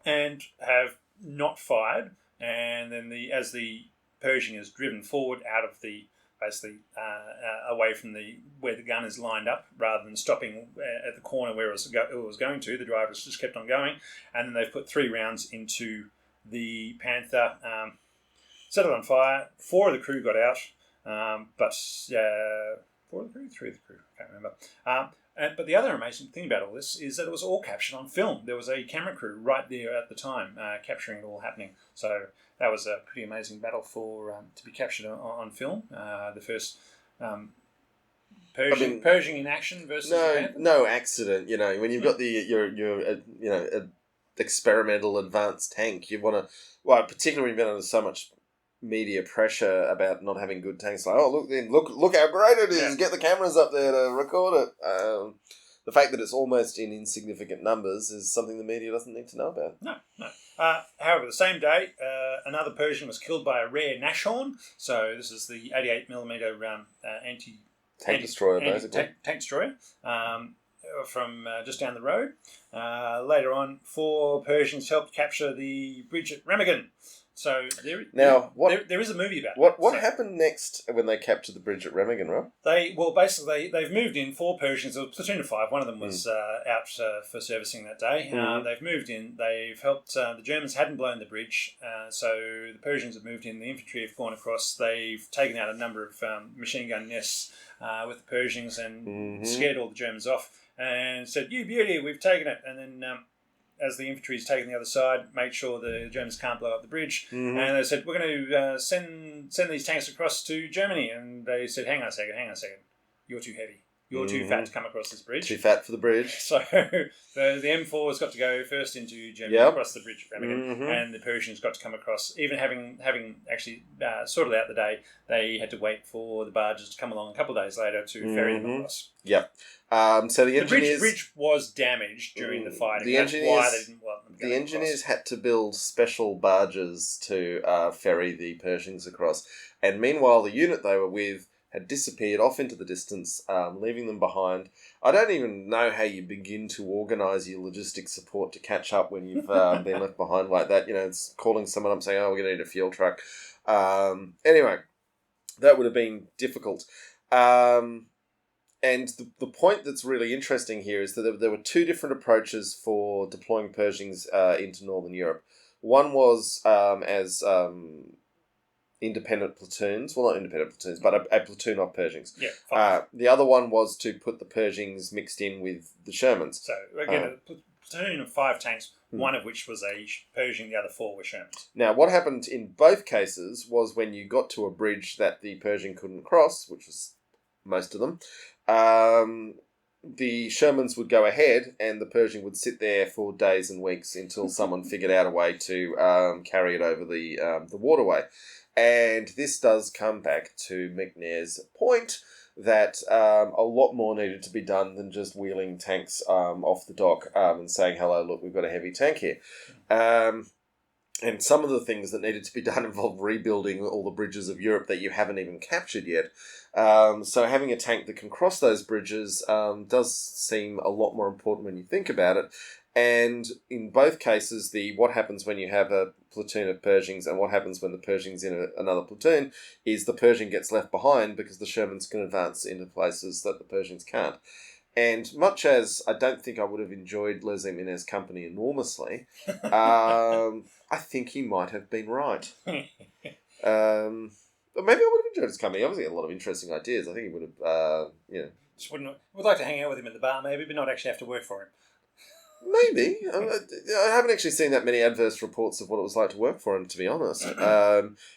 And have not fired. And then as the Pershing is driven forward out of the, basically away from where the gun is lined up, rather than stopping at the corner where it was going to, the drivers just kept on going. And then they've put 3 rounds into the Panther set it on fire. 4 of the crew got out, but 4 of the crew, 3 of the crew, I can't remember. But the other amazing thing about all this is that it was all captured on film. There was a camera crew right there at the time capturing it all happening. So that was a pretty amazing battle to be captured on film. The first Pershing in action versus no accident. When you've got your experimental advanced tank, you want to. Well, particularly when you've been under so much media pressure about not having good tanks, like, look how great it is, Yeah. get the cameras up there to record it. The fact that it's almost in insignificant numbers is something the media doesn't need to know about. No. However, the same day, another Pershing was killed by a rare Nashorn. So this is the 88mm Tank destroyer, basically. Tank destroyer from just down the road. Later on, 4 Pershings helped capture the bridge at Remagen. So there is a movie about it. What happened next when they captured the bridge at Remagen, Rob? They've moved in 4 Pershings. There was a platoon of 5. One of them was out for servicing that day. They've moved in. They've helped. The Germans hadn't blown the bridge, so the Pershings have moved in. The infantry have gone across. They've taken out a number of machine gun nests with the Pershings and scared all the Germans off and said, "You beauty, we've taken it." And then as the infantry's taken the other side, made sure the Germans can't blow up the bridge. And they said, "We're going to send these tanks across to Germany." And they said, hang on a second. You're too heavy. You're too fat to come across this bridge. Too fat for the bridge. So the M4's got to go first into Germany, across the bridge at Remagen, and the Pershing's got to come across. Even having actually sorted out the day, they had to wait for the barges to come along a couple of days later to ferry them across. Yep. So the bridge was damaged during the fighting. That's why they didn't want them to The engineers had to build special barges to ferry the Pershings across. And meanwhile, the unit they were with had disappeared off into the distance, leaving them behind. I don't even know how you begin to organise your logistics support to catch up when you've been left behind like that. It's calling someone up saying, "Oh, we're going to need a fuel truck." Anyway, that would have been difficult. And the point that's really interesting here is that there were 2 different approaches for deploying Pershings into Northern Europe. One was as independent platoons. Well, not independent platoons, but a platoon of Pershings. Yeah. The other one was to put the Pershings mixed in with the Shermans. So, again, a platoon of 5 tanks, one of which was a Pershing, the other 4 were Shermans. Now, what happened in both cases was when you got to a bridge that the Pershing couldn't cross, which was most of them, the Shermans would go ahead and the Pershing would sit there for days and weeks until someone figured out a way to carry it over the waterway. And this does come back to McNair's point that a lot more needed to be done than just wheeling tanks off the dock and saying, "Hello, look, we've got a heavy tank here." And some of the things that needed to be done involve rebuilding all the bridges of Europe that you haven't even captured yet. So having a tank that can cross those bridges does seem a lot more important when you think about it. And in both cases, what happens when you have a platoon of Pershings and what happens when the Pershing's in another platoon is the Pershing gets left behind because the Shermans can advance into places that the Pershings can't. And much as I don't think I would have enjoyed Leslie Minet's company enormously, I think he might have been right. But maybe I would have enjoyed his company. Obviously, he had a lot of interesting ideas. I think he would have, Just would like to hang out with him at the bar, maybe, but not actually have to work for him. Maybe. I haven't actually seen that many adverse reports of what it was like to work for him, to be honest.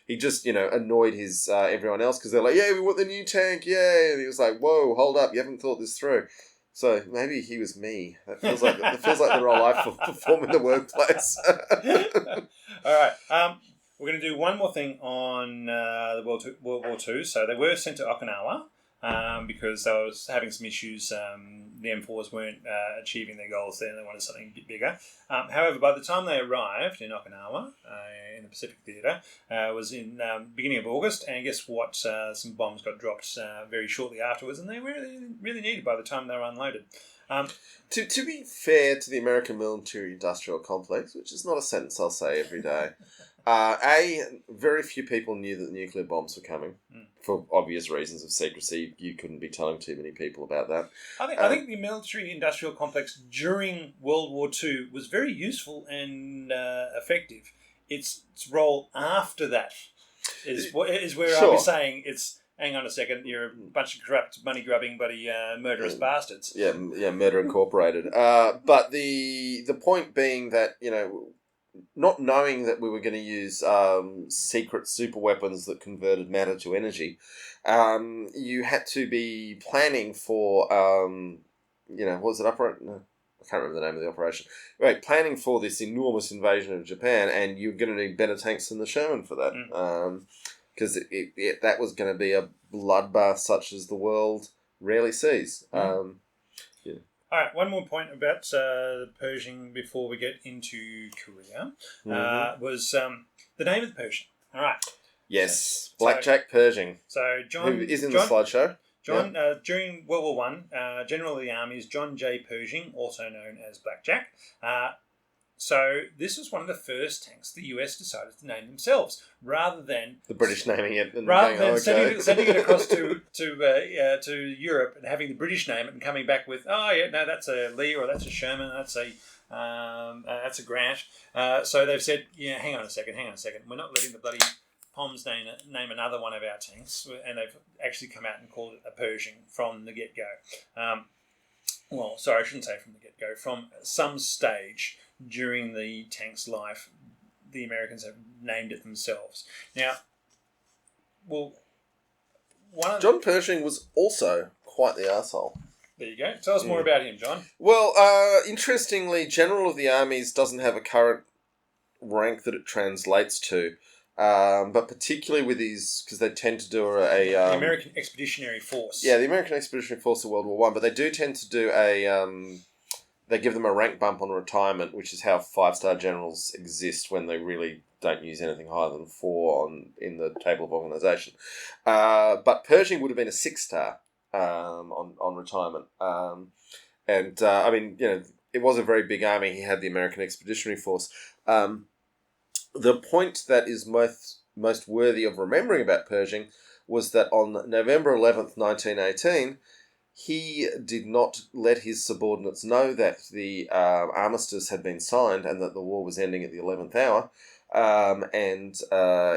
He just, annoyed his everyone else because they're like, "Yeah, we want the new tank, yay!" And he was like, "Whoa, hold up, you haven't thought this through." So maybe he was me. That feels like the role I perform in the workplace. All right. We're going to do one more thing on the World War II. So they were sent to Okinawa. Because they was having some issues. The M4s weren't achieving their goals there and they wanted something a bit bigger. However, by the time they arrived in Okinawa, in the Pacific Theatre, it was in beginning of August, and guess what? Some bombs got dropped very shortly afterwards, and they were really needed by the time they were unloaded. To be fair to the American military-industrial complex, which is not a sentence I'll say every day, very few people knew that the nuclear bombs were coming. For obvious reasons of secrecy, you couldn't be telling too many people about that. I think the military-industrial complex during World War II was very useful and effective its role after that is where Sure. I'll be saying it's. Hang on a second, you're a bunch of corrupt, money-grubbing, bloody murderous bastards. Yeah, Murder Incorporated. But the point being that, not knowing that we were going to use secret super weapons that converted matter to energy, you had to be planning for, what was it, no, I can't remember the name of the operation. Right, planning for this enormous invasion of Japan, and you're going to need better tanks than the Sherman for that. Because that was going to be a bloodbath such as the world rarely sees. All right, one more point about the Pershing before we get into Korea was the name of the Pershing. All right. Yes, Blackjack Pershing. So John, who is in the slideshow. John, during World War One, General of the Army is John J. Pershing, also known as Blackjack. So this was one of the first tanks the US decided to name themselves, rather than the British naming it, and rather than sending it across to Europe and having the British name it and coming back with, that's a Lee, or that's a Sherman, that's a Grant. So they've said, hang on a second, we're not letting the bloody Poms name another one of our tanks, and they've actually come out and called it a Pershing from the get-go. Well, sorry, I shouldn't say from the get-go. From some stage during the tank's life, the Americans have named it themselves. Now, John Pershing was also quite the arsehole. There you go. Tell us more about him, John. Well, interestingly, General of the Armies doesn't have a current rank that it translates to. But particularly with because they tend to do the American Expeditionary Force. Yeah, the American Expeditionary Force of World War One, but they do tend to do they give them a rank bump on retirement, which is how 5-star generals exist when they really don't use anything higher than 4 in the table of organisation. But Pershing would have been a 6-star on retirement. It was a very big army. He had the American Expeditionary Force. The point that is most worthy of remembering about Pershing was that on November 11th, 1918, he did not let his subordinates know that the armistice had been signed and that the war was ending at the 11th hour.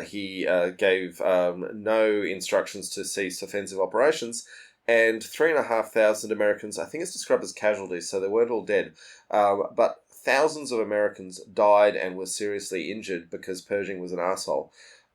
He gave no instructions to cease offensive operations. And 3,500 Americans, I think it's described as casualties, so they weren't all dead, but thousands of Americans died and were seriously injured because Pershing was an arsehole.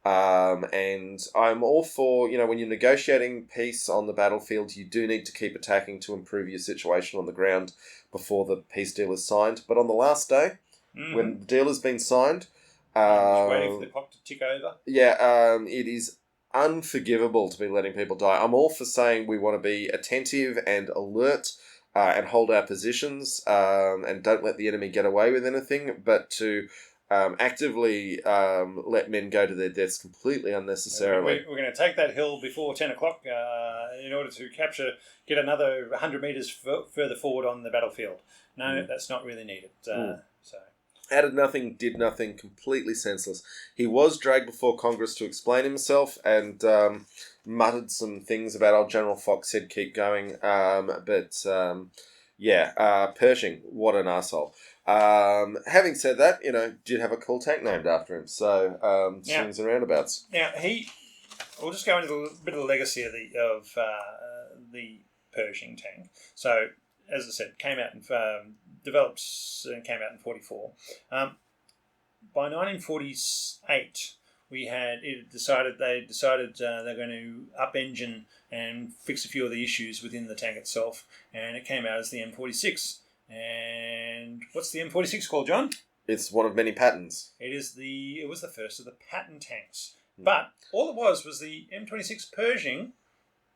And I'm all for, when you're negotiating peace on the battlefield, you do need to keep attacking to improve your situation on the ground before the peace deal is signed. But on the last day, when the deal has been signed... just waiting for the clock to tick over. Yeah, it is unforgivable to be letting people die. I'm all for saying we want to be attentive and alert and hold our positions and don't let the enemy get away with anything, but to actively let men go to their deaths completely unnecessarily. We're going to take that hill before 10 o'clock in order to get another 100 metres further forward on the battlefield. No, that's not really needed. So. Added nothing, did nothing, completely senseless. He was dragged before Congress to explain himself and muttered some things about old General Fox said keep going. Pershing, what an arsehole. Having said that, did have a cool tank named after him. So, swings and roundabouts. Now, we'll just go into a bit of the legacy of the Pershing tank. So, as I said, came out and developed and came out in 1944. By 1948, they decided they're going to up engine and fix a few of the issues within the tank itself, and it came out as the M26. And what's the M26 called, John? It's one of many patents. It was the first of the patent tanks, but all it was the M26 Pershing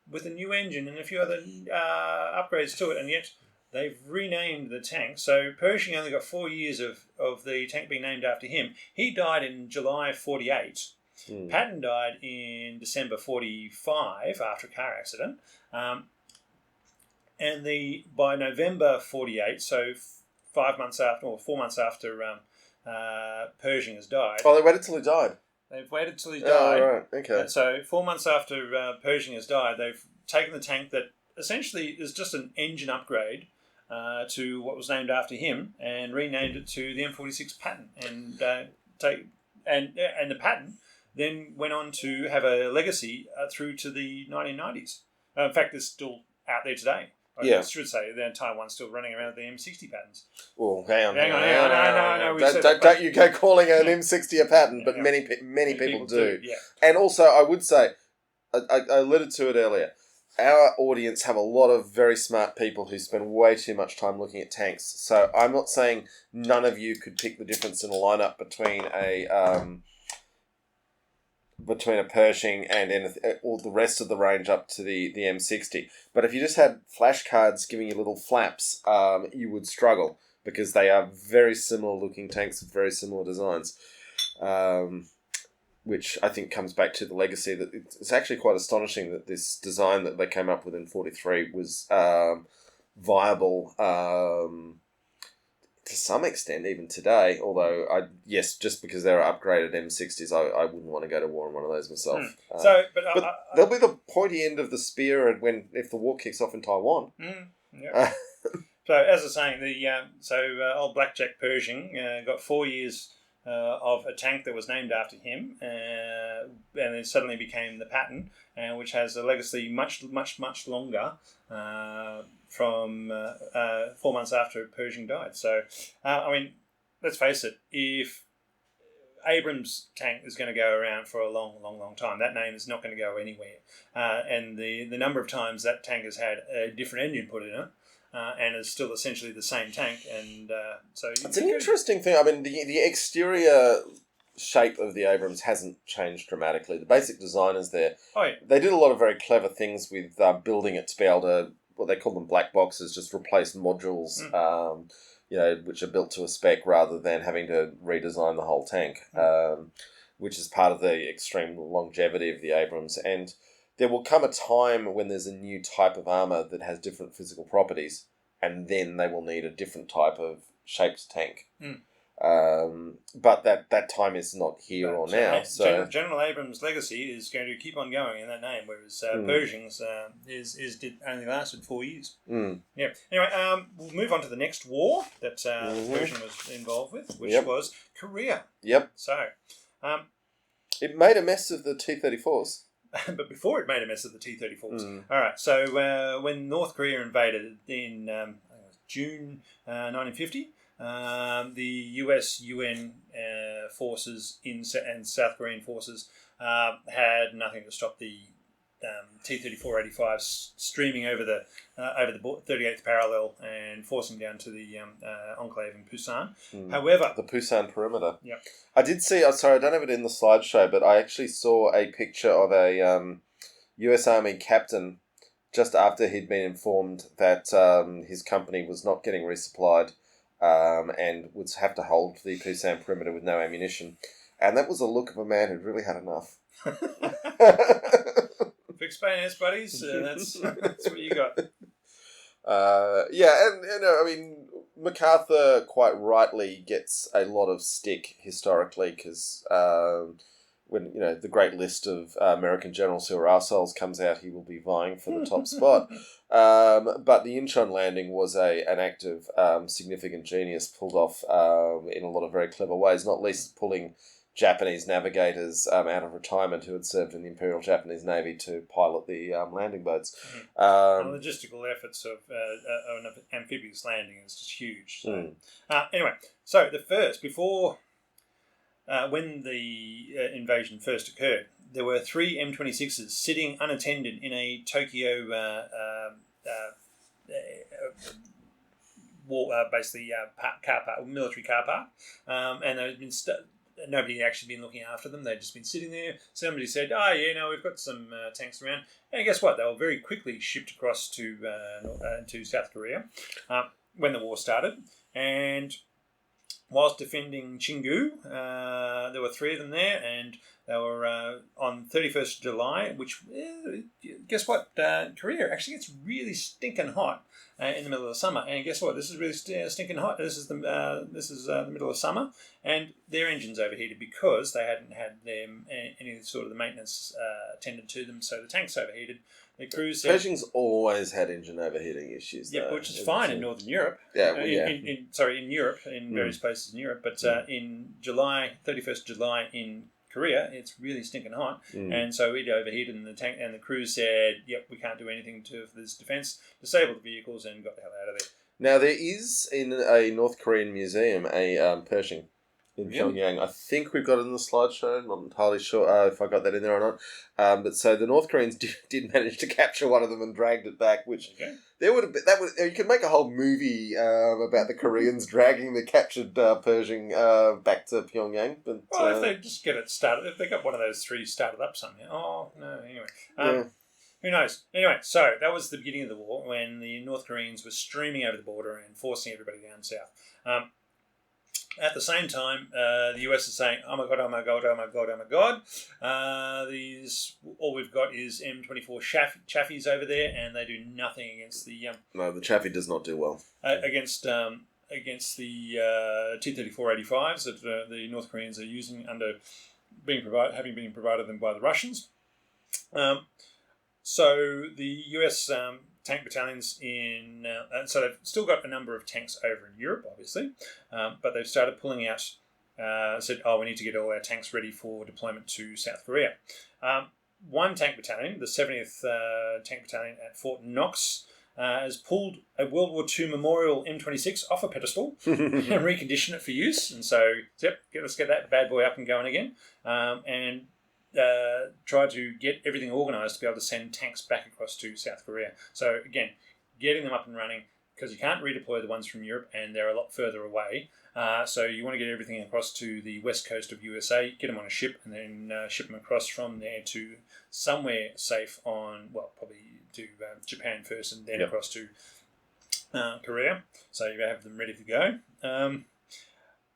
with a new engine and a few other upgrades to it, and yet they've renamed the tank. So Pershing only got 4 years of the tank being named after him. He died in July 1948. Patton died in December 1945 after a car accident. And by November 1948, so 4 months after Pershing has died. Oh, they waited till he died. They've waited till he died. Oh, right, okay. And so 4 months after Pershing has died, they've taken the tank that essentially is just an engine upgrade to what was named after him and renamed it to the M46 Patton and and the pattern then went on to have a legacy through to the 1990s. In fact, it's still out there today. I should say the entire one's still running around the M60 patterns. Well, hang on. No. Don't you go calling an M60 a pattern, but many people do. Yeah. And also, I would say, I alluded to it earlier, our audience have a lot of very smart people who spend way too much time looking at tanks. So I'm not saying none of you could pick the difference in a lineup between a Pershing and all the rest of the range up to the M60. But if you just had flashcards giving you little flaps, you would struggle because they are very similar looking tanks with very similar designs, which I think comes back to the legacy that it's actually quite astonishing that this design that they came up with in 43 was viable to some extent, even today, although, just because they're upgraded M60s, I wouldn't want to go to war on one of those myself. But there'll be the pointy end of the spear if the war kicks off in Taiwan. So, as I was saying, old Blackjack Pershing got 4 years of a tank that was named after him, and then suddenly became the pattern, which has a legacy much longer from 4 months after Pershing died. So, let's face it, if Abrams tank is going to go around for a long time, that name is not going to go anywhere. And the number of times that tank has had a different engine put in it, and is still essentially the same tank, and so it's an interesting thing. I mean, the exterior shape of the Abrams hasn't changed dramatically. The basic design is there. Oh, yeah. They did a lot of very clever things with building it to be able to, what they call them black boxes, just replace modules, which are built to a spec rather than having to redesign the whole tank, which is part of the extreme longevity of the Abrams. And there will come a time when there's a new type of armour that has different physical properties, and then they will need a different type of shaped tank. But that time is not here or now. So General Abrams' legacy is going to keep on going in that name, whereas Pershing's only lasted 4 years. Yeah. Anyway, we'll move on to the next war that Pershing was involved with, which was Korea. Yep. So, it made a mess of the T-34s. But before it made a mess of the T-34s. All right. So when North Korea invaded in June 1950. The US UN forces and South Korean forces had nothing to stop the T-34-85s streaming over the 38th parallel and forcing down to the enclave in Busan. However, the Busan perimeter. Yeah, I did see. Sorry, I don't have it in the slideshow, but I actually saw a picture of a US Army captain just after he'd been informed that his company was not getting resupplied. And would have to hold the Busan perimeter with no ammunition. And that was the look of a man who'd really had enough. Fixed bayonets, buddies. That's what you got. MacArthur quite rightly gets a lot of stick historically because when the great list of American generals who are arseholes comes out, he will be vying for the top spot. But the Incheon landing was an act of significant genius pulled off in a lot of very clever ways, not least pulling Japanese navigators out of retirement who had served in the Imperial Japanese Navy to pilot the landing boats. The logistical efforts of an amphibious landing is just huge. So. Anyway, so when the invasion first occurred, there were 3 M26s sitting unattended in a Tokyo car park, military car park, and they'd been nobody had actually been looking after them. They'd just been sitting there. Somebody said, we've got some tanks around. And guess what? They were very quickly shipped across to South Korea when the war started. And whilst defending Chingu, there were 3 of them there, and they were on 31st July, which, guess what? Korea actually gets really stinking hot in the middle of the summer. And guess what? This is really stinking hot. This is the middle of summer, and their engines overheated because they hadn't had any sort of the maintenance attended to them. So the tanks overheated. The crews said... Pershing's always had engine overheating issues, Yeah, though. which is fine in Northern Europe. Yeah, in Europe, in various places in Europe. But in 31st July in Korea, it's really stinking hot. And so it overheated, and the tank and the crew said, yep, we can't do anything for this defence, disabled the vehicles, and got the hell out of there. Now, there is, in a North Korean museum, a Pershing in Pyongyang. I think we've got it in the slideshow. I'm not entirely sure if I got that in there or not. But so the North Koreans did manage to capture one of them and dragged it back, which there would have been, you could make a whole movie about the Koreans dragging the captured Pershing back to Pyongyang. But if they just get it started, if they got one of those three started up somehow. Oh no, anyway. Who knows? Anyway, so that was the beginning of the war when the North Koreans were streaming over the border and forcing everybody down south. At the same time, the US is saying, oh my God, oh my God, oh my God, oh my God. All we've got is M24 Chaffies over there, and they do nothing against the... no, the Chaffee does not do well. Against the T-34-85s that the North Koreans are using having been provided them by the Russians. So the US tank battalions so they've still got a number of tanks over in Europe, obviously, but they've started pulling out, said, we need to get all our tanks ready for deployment to South Korea. One tank battalion, the 70th Tank Battalion at Fort Knox, has pulled a World War II memorial M26 off a pedestal and reconditioned it for use. And so, let's get that bad boy up and going again. And try to get everything organised to be able to send tanks back across to South Korea. So again, getting them up and running, because you can't redeploy the ones from Europe and they're a lot further away. So you want to get everything across to the west coast of USA, get them on a ship, and then ship them across from there to somewhere safe probably to Japan first, and then across to Korea. So you have them ready to go.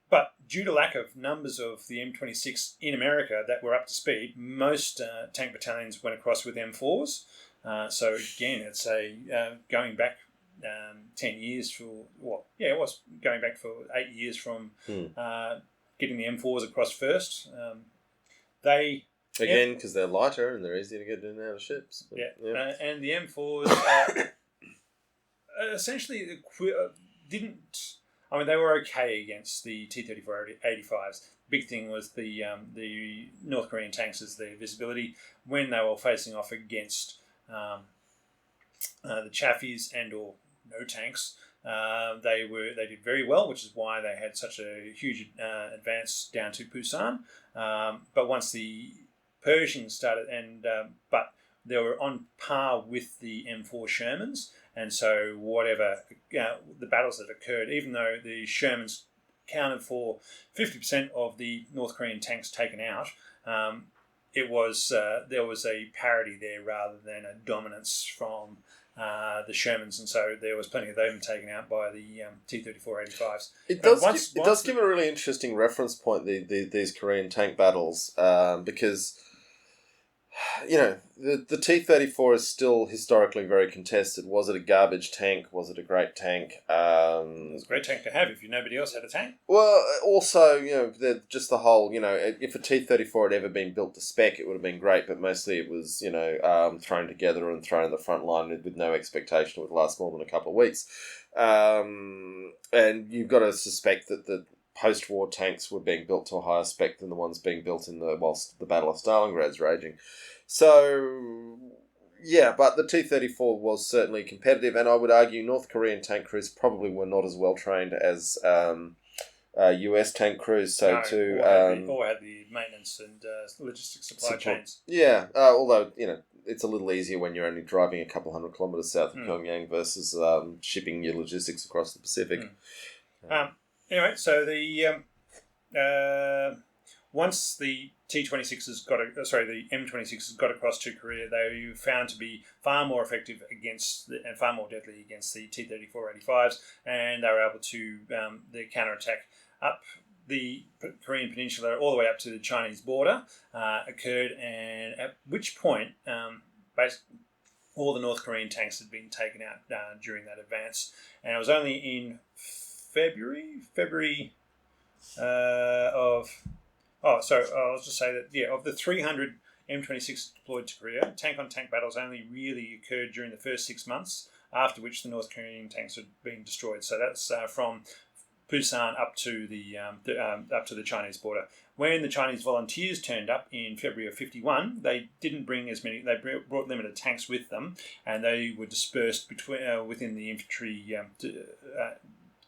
But due to lack of numbers of the M26 in America that were up to speed, most tank battalions went across with M4s. So again, it's going back 10 years it was going back for 8 years from getting the M4s across first. Because they're lighter and they're easier to get in and out of ships. And the M4s essentially didn't... I mean, they were okay against the T-34-85s. Big thing was the North Korean tanks is their visibility when they were facing off against the Chaffies and or no tanks. They did very well, which is why they had such a huge advance down to Busan. But once the Pershing started, but they were on par with the M4 Shermans. And so whatever the battles that occurred, even though the Shermans counted for 50% of the North Korean tanks taken out, there was a parity there rather than a dominance from the Shermans, and so there was plenty of them taken out by the T-34-85s. It does give a really interesting reference point, these Korean tank battles, because... the T-34 is still historically very contested. Was it a garbage tank? Was it a great tank? It was a great tank to have if nobody else had a tank. Well, also, just the whole, if a T-34 had ever been built to spec, it would have been great, but mostly it was, thrown together and thrown in the front line with no expectation it would last more than a couple of weeks. And you've got to suspect that the post-war tanks were being built to a higher spec than the ones being built whilst the Battle of Stalingrad's raging. So, but the T-34 was certainly competitive, and I would argue North Korean tank crews probably were not as well trained as US tank crews. Or had the maintenance and logistics supply chains. Yeah, although, it's a little easier when you're only driving a couple hundred kilometres south of Pyongyang versus shipping your logistics across the Pacific. Anyway, so the once the T-26s the M26s got across to Korea, they were found to be far more effective and far more deadly against the T-34-85s, and they were able to their counterattack up the Korean Peninsula all the way up to the Chinese border occurred, and at which point basically all the North Korean tanks had been taken out during that advance, and it was only in February I'll just say that, of the 300 M26 deployed to Korea, tank-on-tank battles only really occurred during the first 6 months, after which the North Korean tanks had been destroyed. So that's from Busan up to the Chinese border. When the Chinese volunteers turned up in February of 1951, they didn't bring as many. They brought limited tanks with them, and they were dispersed within the infantry.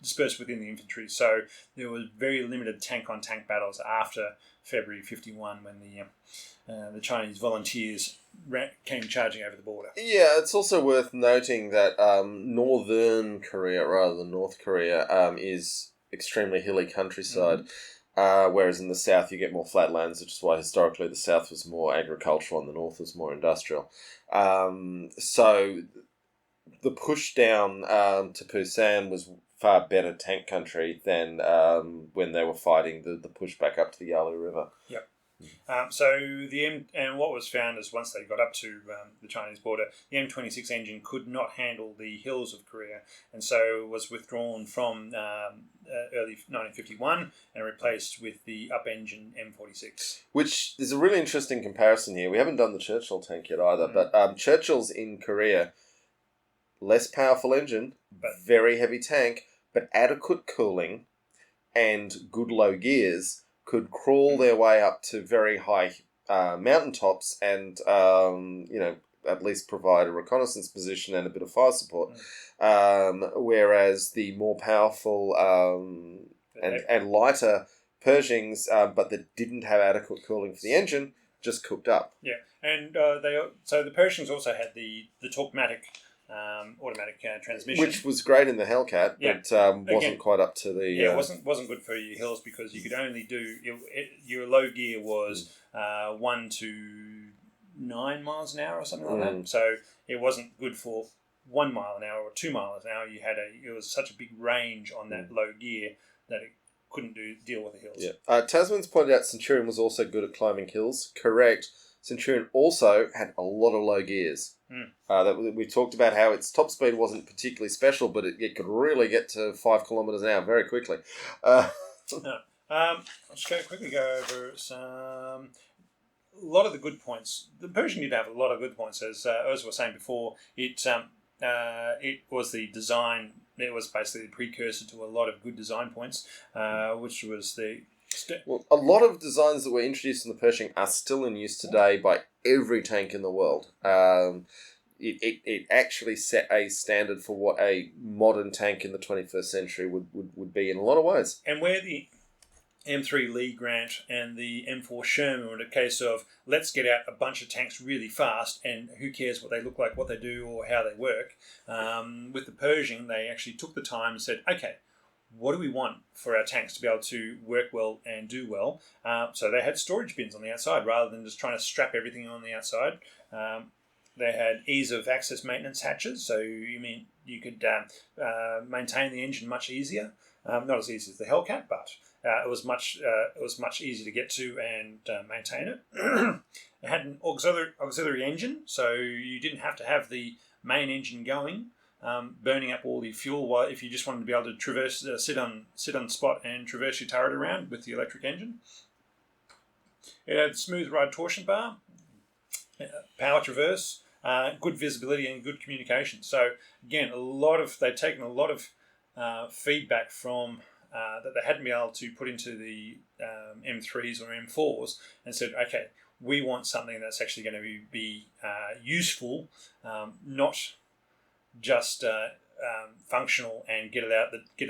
Dispersed within the infantry. So there was very limited tank-on-tank battles after February 1951 when the Chinese volunteers came charging over the border. Yeah, it's also worth noting that Northern Korea, rather than North Korea, is extremely hilly countryside, whereas in the south you get more flatlands, which is why historically the south was more agricultural and the north was more industrial. So the push down to Busan was far better tank country than when they were fighting the push back up to the Yalu River. Yep. So and what was found is once they got up to the Chinese border, the M26 engine could not handle the hills of Korea, and so was withdrawn from early 1951 and replaced with the up-engine M46. Which is a really interesting comparison here. We haven't done the Churchill tank yet either, but Churchill's in Korea, less powerful engine, but very heavy tank, but adequate cooling and good low gears, could crawl their way up to very high mountaintops and, at least provide a reconnaissance position and a bit of fire support. Whereas the more powerful and lighter Pershings, but that didn't have adequate cooling for the engine, just cooked up. Yeah, and so the Pershings also had the Talkmatic automatic transmission, which was great in the Hellcat, but wasn't quite up to the. Yeah, it wasn't good for your hills because you could only do your low gear was 1 to 9 miles an hour or something like that. So it wasn't good for 1 mile an hour or 2 miles an hour. It was such a big range on that low gear that it couldn't deal with the hills. Yeah, Tasman's pointed out Centurion was also good at climbing hills. Correct. Centurion also had a lot of low gears. That we talked about how its top speed wasn't particularly special, but it could really get to 5 kilometres an hour very quickly. I'll just quickly go over a lot of the good points. The Pershing did have a lot of good points, as I was saying before. It was the design. It was basically the precursor to a lot of good design points, which was well, a lot of designs that were introduced in the Pershing are still in use today by every tank in the world. It actually set a standard for what a modern tank in the 21st century would be in a lot of ways. And where the M3 Lee Grant and the M4 Sherman were in a case of let's get out a bunch of tanks really fast and who cares what they look like, what they do or how they work. With the Pershing, they actually took the time and said, okay, what do we want for our tanks to be able to work well and do well? So they had storage bins on the outside rather than just trying to strap everything on the outside. They had ease of access maintenance hatches, so you could maintain the engine much easier. Not as easy as the Hellcat, but it was much easier to get to and maintain it. It had an auxiliary engine, so you didn't have to have the main engine going. Burning up all the fuel while if you just wanted to be able to traverse, sit on spot and traverse your turret around with the electric engine. It had smooth ride torsion bar, power traverse, good visibility and good communication. So again, they'd taken a lot of feedback from that they hadn't been able to put into the M3s or M4s and said, okay, we want something that's actually going to be useful, not just functional and get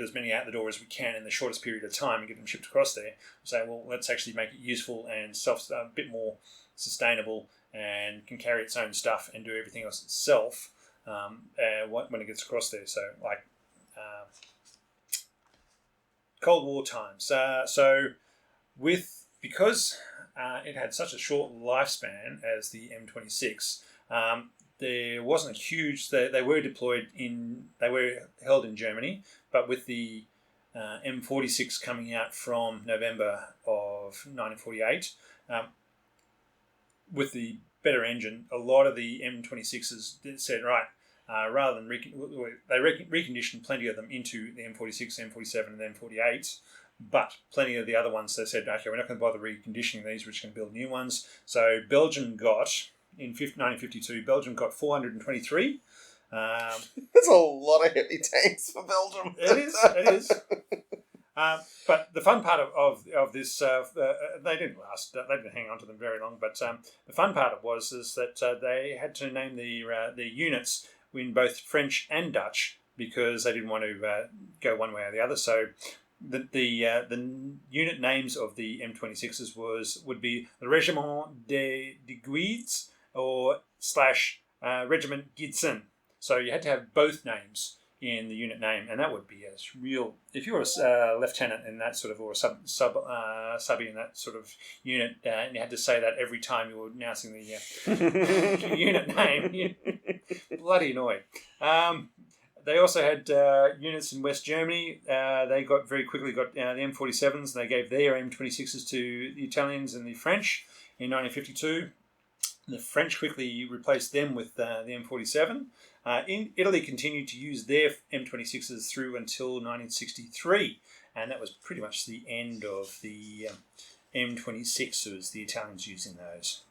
as many out the door as we can in the shortest period of time and get them shipped across there. So, well, let's actually make it useful and a bit more sustainable and can carry its own stuff and do everything else itself when it gets across there. So, like Cold War times. Because it had such a short lifespan as the M26. There wasn't a huge. They were deployed They were held in Germany, but with the M46 coming out from November of 1948, with the better engine, a lot of the M26s said, right, rather than they reconditioned plenty of them into the M46, M47, and M48, But plenty of the other ones, they said, okay, we're not going to bother reconditioning these, we're just going to build new ones. So Belgium got, in 1952, Belgium got 423. That's a lot of heavy tanks for Belgium. It is. But the fun part of this, they didn't last. They didn't hang on to them very long. But the fun part was that they had to name the units in both French and Dutch because they didn't want to go one way or the other. So the unit names of the M26s would be the Regiment de Guides or / Regiment Gidson. So you had to have both names in the unit name, and that would be a real. If you were a lieutenant in that sort of, or a subby in that sort of unit, and you had to say that every time you were announcing the unit name, you're bloody annoyed. They also had units in West Germany. They very quickly got the M47s. They gave their M26s to the Italians and the French in 1952. The French quickly replaced them with the M47. In Italy, continued to use their M26s through until 1963, and that was pretty much the end of the M26s, the Italians using those.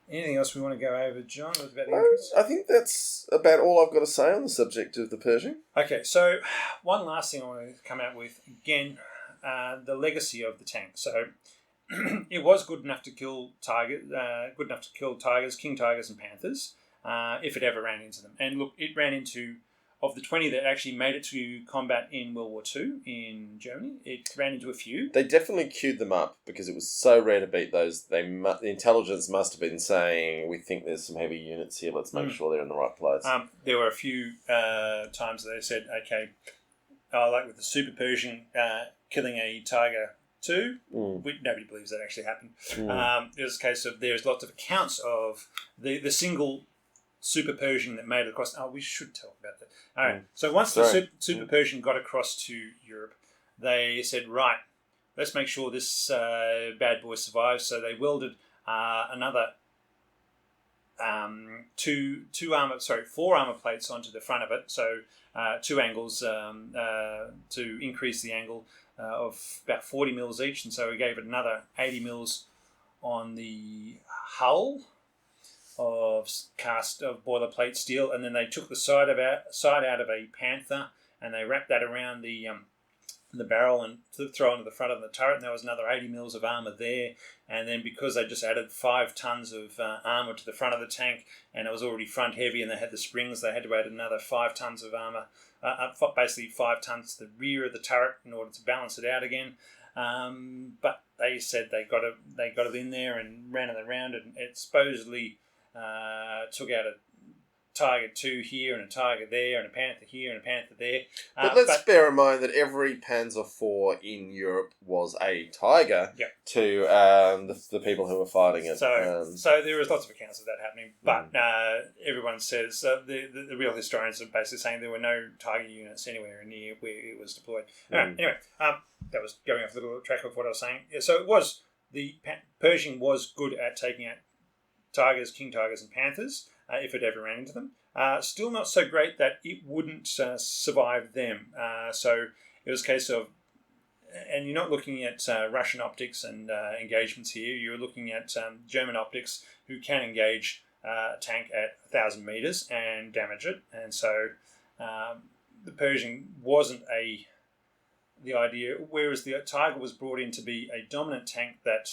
Anything else we want to go over, John? About the I think that's about all I've got to say on the subject of the Pershing. Okay, so one last thing I want to come out with, again, the legacy of the tank. So it was good enough to kill tigers, king tigers and panthers, if it ever ran into them. And look, it ran into, of the 20 that actually made it to combat in World War II in Germany, it ran into a few. They definitely queued them up because it was so rare to beat those. The intelligence must have been saying, we think there's some heavy units here, let's make sure they're in the right place. There were a few times that they said, okay, like with the Super Pershing killing a Tiger 2, nobody believes that actually happened. There's a case of, there's lots of accounts of the single Super Pershing that made it across. Oh, we should talk about that. All right. So once the Super Pershing got across to Europe, they said, right, let's make sure this bad boy survives. So they welded another four armor plates onto the front of it. So two angles to increase the angle of about 40 mils each, and so we gave it another 80 mils on the hull of boilerplate steel, and then they took the side out of a Panther and they wrapped that around the barrel and throw into the front of the turret, and there was another 80 mils of armour there. And then because they just added 5 tons of armour to the front of the tank, and it was already front heavy and they had the springs, they had to add another 5 tons of armour, basically 5 tons to the rear of the turret in order to balance it out again. But they said they got it in there and ran it around, and it supposedly took out a Tiger 2 here and a Tiger there and a Panther here and a Panther there. But let's bear in mind that every Panzer IV in Europe was a Tiger to the people who were fighting it. So there was lots of accounts of that happening, but everyone says, the real historians are basically saying there were no Tiger units anywhere near where it was deployed. Anyway, that was going off a little track of what I was saying. So the Pershing was good at taking out Tigers, King Tigers and Panthers, if it ever ran into them. Still not so great that it wouldn't survive them. So it was a case of, and you're not looking at Russian optics and engagements here, you're looking at German optics who can engage a tank at 1,000 metres and damage it. And so the Pershing wasn't the idea, whereas the Tiger was brought in to be a dominant tank that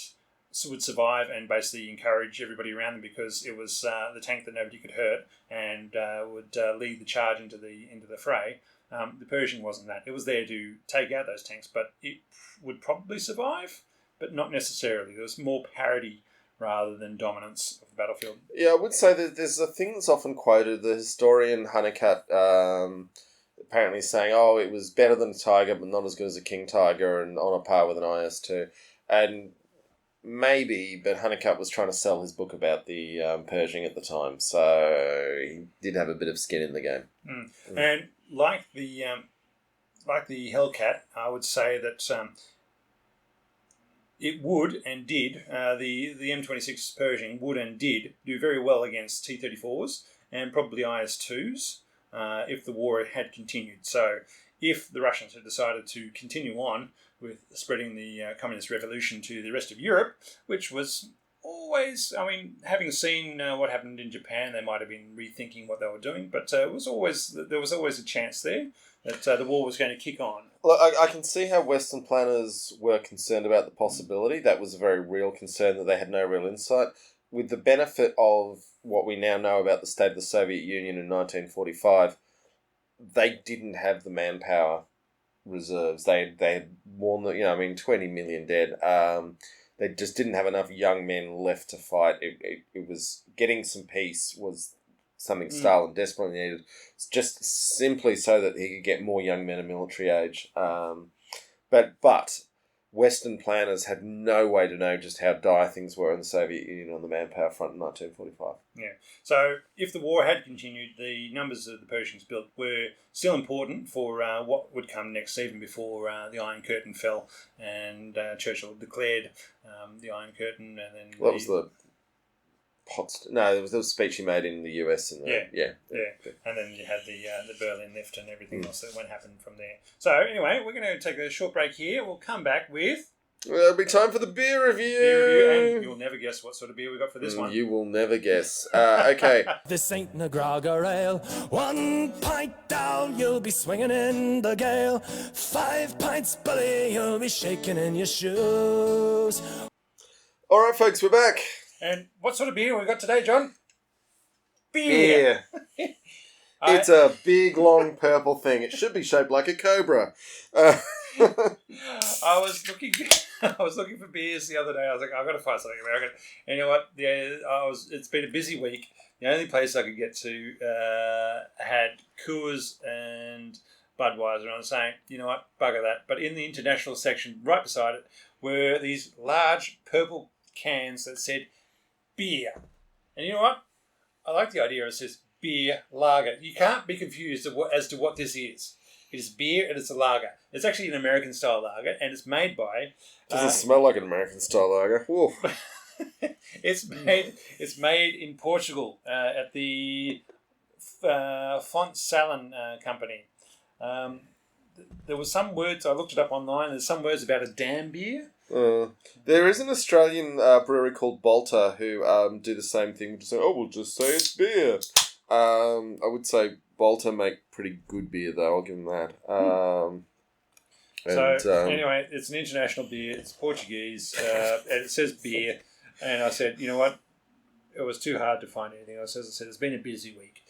would survive and basically encourage everybody around them, because it was the tank that nobody could hurt and would lead the charge into the fray. The Pershing wasn't that. It was there to take out those tanks, but it would probably survive, but not necessarily. There was more parity rather than dominance of the battlefield. Yeah, I would say that there's a thing that's often quoted. The historian Honeycutt apparently saying, oh, it was better than a Tiger, but not as good as a King Tiger and on a par with an IS-2. And maybe, but Honeycutt was trying to sell his book about the Pershing at the time, so he did have a bit of skin in the game. And like the Hellcat, I would say that it would and did, the M26 Pershing would and did do very well against T-34s and probably IS-2s. if the war had continued. So if the Russians had decided to continue on with spreading the communist revolution to the rest of Europe, which was always, I mean, having seen what happened in Japan, they might have been rethinking what they were doing, but there was always a chance there that the war was going to kick on. Well, I can see how Western planners were concerned about the possibility. That was a very real concern that they had no real insight. With the benefit of what we now know about the state of the Soviet Union in 1945, they didn't have the manpower reserves. They had more than 20 million dead. They just didn't have enough young men left to fight. It was getting some peace was something Stalin desperately needed, just simply so that he could get more young men of military age. But Western planners had no way to know just how dire things were in the Soviet Union on the manpower front in 1945. Yeah. So if the war had continued, the numbers of the Pershings built were still important for what would come next, even before the Iron Curtain fell and Churchill declared the Iron Curtain. And then Well, that was the there was a speech he made in the US. And yeah. And then you had the Berlin lift and everything else that went happen from there. So anyway, we're going to take a short break here. We'll come back with... It'll be time for the beer review. And you'll never guess what sort of beer we got for this one. You will never guess. Okay. This ain't no grog or ale. 1 pint down, you'll be swinging in the gale. 5 pints, buddy, you'll be shaking in your shoes. All right, folks, we're back. And what sort of beer we got today, John? Beer. It's a big, long purple thing. It should be shaped like a cobra. I was looking for beers the other day. I was like, I've got to find something American. And you know what? It's been a busy week. The only place I could get to had Coors and Budweiser. And I was saying, you know what? Bugger that. But in the international section, right beside it, were these large purple cans that said beer. And you know what? I like the idea. It says beer lager. You can't be confused as to what this is. It is beer and it's a lager. It's actually an American style lager, and it's made by... Doesn't smell like an American style lager. Woof. It's made in Portugal at the Font Salin company. There were some words, I looked it up online, there's some words about a dam beer. There is an Australian brewery called Bolter who do the same thing. Just say, we'll just say it's beer. I would say Bolter make pretty good beer, though. I'll give them that. Anyway, it's an international beer. It's Portuguese, and it says beer. And I said, you know what? It was too hard to find anything else. As I said, it's been a busy week.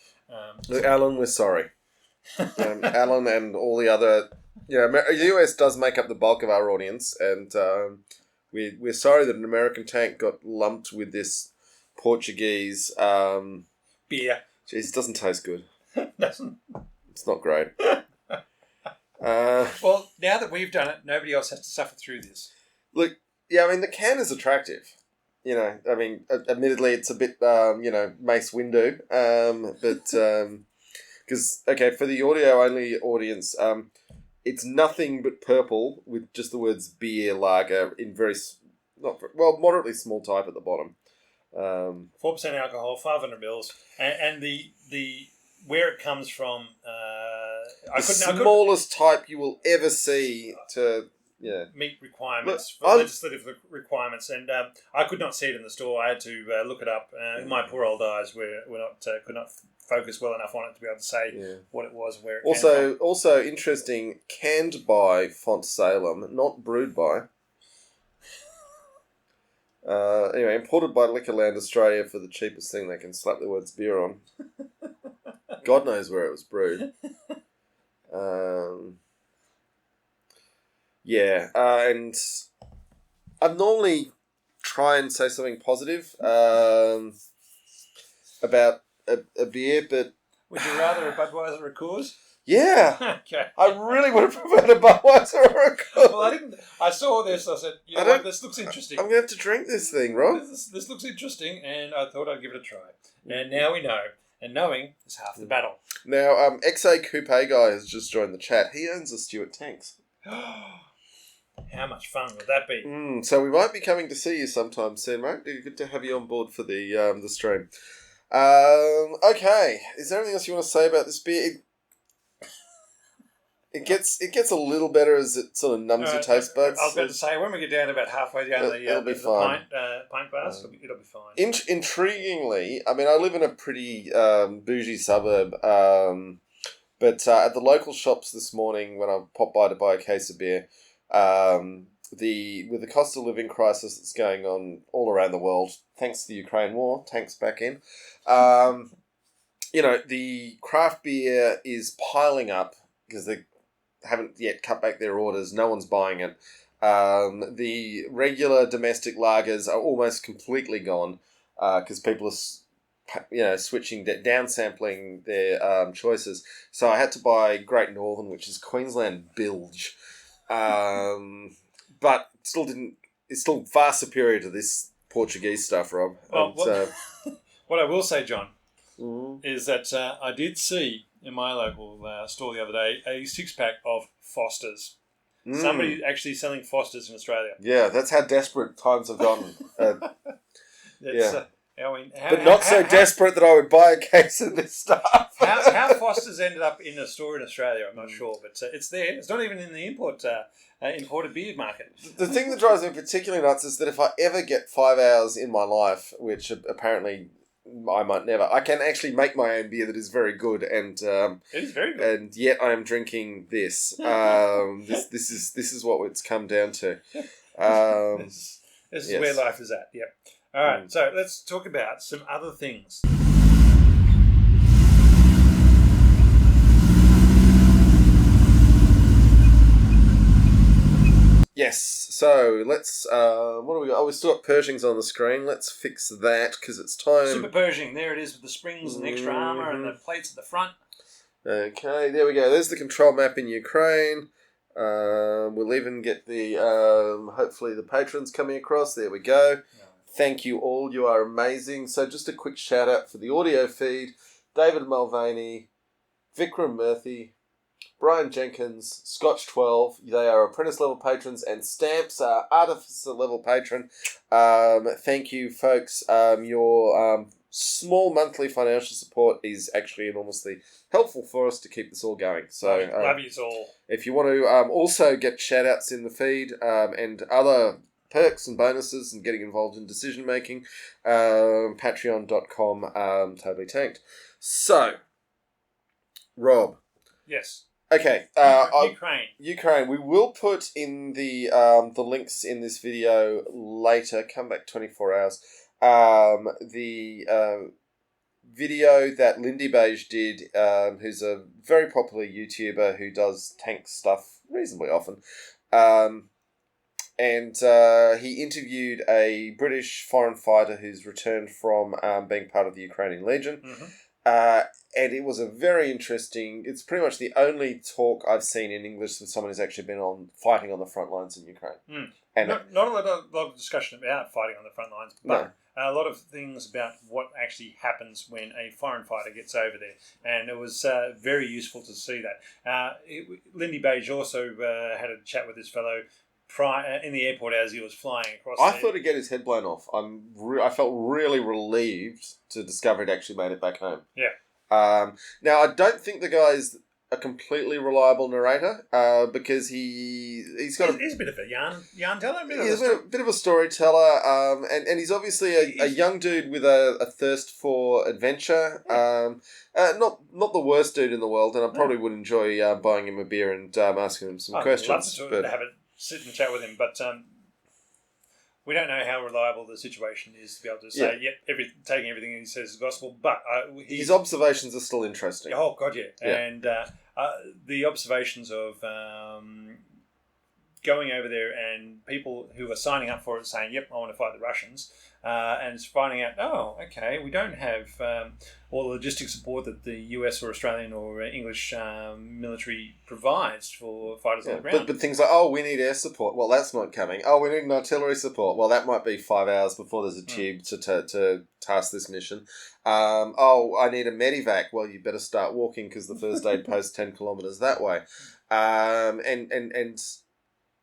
Look, Alan, we're sorry. Alan and all the other... the US does make up the bulk of our audience, and we're sorry that an American tank got lumped with this Portuguese... beer. Jeez, it doesn't taste good. Doesn't. It's not great. Well, now that we've done it, nobody else has to suffer through this. Look, the can is attractive. Admittedly, it's a bit, Mace Windu. But, because, for the audio-only audience, it's nothing but purple with just the words beer lager in moderately small type at the bottom. 4% alcohol, 500 mils, and the where it comes from. Smallest type you will ever see to meet requirements, Look, legislative requirements, and I could not see it in the store. I had to look it up. My poor old eyes could not focus well enough on it to be able to say what it was, where it came from. Also interesting, canned by Font Salem, not brewed by. Imported by Liquorland Australia for the cheapest thing they can slap the words beer on. God knows where it was brewed. And I'd normally try and say something positive about a beer, but... Would you rather a Budweiser or a Coors? Yeah. Okay. I really would have preferred a Budweiser or a Coors. Well, I saw this. I said, this looks interesting. I'm going to have to drink this thing, Rob. This looks interesting, and I thought I'd give it a try. And now we know. And knowing is half the battle. Now, XA Coupe Guy has just joined the chat. He owns a Stewart Tanks. How much fun would that be? So we might be coming to see you sometime soon, mate. Good to have you on board for the stream. Okay. Is there anything else you want to say about this beer? It gets a little better as it sort of numbs your taste buds. I was about to say, when we get down about halfway down it'll be the fine. pint glass, it'll be fine. Intriguingly, I mean, I live in a pretty bougie suburb, but at the local shops this morning when I popped by to buy a case of beer, with the cost of living crisis that's going on all around the world, thanks to the Ukraine war, tanks back in, the craft beer is piling up because they haven't yet cut back their orders. No one's buying it. The regular domestic lagers are almost completely gone because people are, switching, downsampling their choices. So I had to buy Great Northern, which is Queensland Bilge, but it's still far superior to this Portuguese stuff, Rob. Well, what I will say, John, is that I did see in my local store the other day a 6-pack of Fosters. Somebody actually selling Fosters in Australia. Yeah, that's how desperate times have gotten. But not so desperate that I would buy a case of this stuff. how Fosters ended up in a store in Australia, I'm not sure, but it's there. It's not even in the imported beer market. The thing that drives me particularly nuts is that if I ever get 5 hours in my life, which apparently I might never, I can actually make my own beer that is very good, and it is very good. And yet I am drinking this. This is what it's come down to. This is where life is at. Yep. All right. So let's talk about some other things. Yes, so let's, what do we got? Oh, we still got Pershings on the screen. Let's fix that because it's time. Super Pershing, there it is with the springs and the extra armour and the plates at the front. Okay, there we go. There's the control map in Ukraine. We'll even get the, hopefully the patrons coming across. There we go. Thank you all. You are amazing. So just a quick shout out for the audio feed. David Mulvaney, Vikram Murthy, Brian Jenkins, Scotch 12, they are apprentice level patrons, and Stamps are artificer level patron. Thank you, folks. Your small monthly financial support is actually enormously helpful for us to keep this all going. So love you all. If you want to also get shout outs in the feed and other perks and bonuses and getting involved in decision making, patreon.com, totally tanked. So, Rob. Yes. Okay, Ukraine. We will put in the links in this video later. Come back 24 hours. The video that Lindy Beige did, who's a very popular YouTuber who does tank stuff reasonably often, and he interviewed a British foreign fighter who's returned from being part of the Ukrainian Legion. And it was a very interesting. It's pretty much the only talk I've seen in English with someone who's actually been fighting on the front lines in Ukraine. And not a lot of discussion about fighting on the front lines, but a lot of things about what actually happens when a foreign fighter gets over there. And it was very useful to see that. Lindy Beige also had a chat with this fellow in the airport as he was flying across. I thought he'd get his head blown off. I felt really relieved to discover he'd actually made it back home. Yeah. Now, I don't think the guy's a completely reliable narrator because he's got he's a bit of a yarn teller. He's a bit of a storyteller, and he's obviously a young dude with a thirst for adventure. Not the worst dude in the world, and I probably would enjoy buying him a beer and asking him some questions. I'd love to have a sit and chat with him, but we don't know how reliable the situation is to be able to say, taking everything he says is gospel, but his observations are still interesting. Oh, God, yeah. And the observations of going over there and people who are signing up for it saying, yep, I want to fight the Russians, and it's finding out, oh, okay, we don't have all the logistic support that the US or Australian or English military provides for fighters on the ground. But things like, we need air support. Well, that's not coming. We need an artillery support. Well, that might be 5 hours before there's a tube to task this mission. I need a medivac. Well, you better start walking because the first aid post 10 kilometres that way. And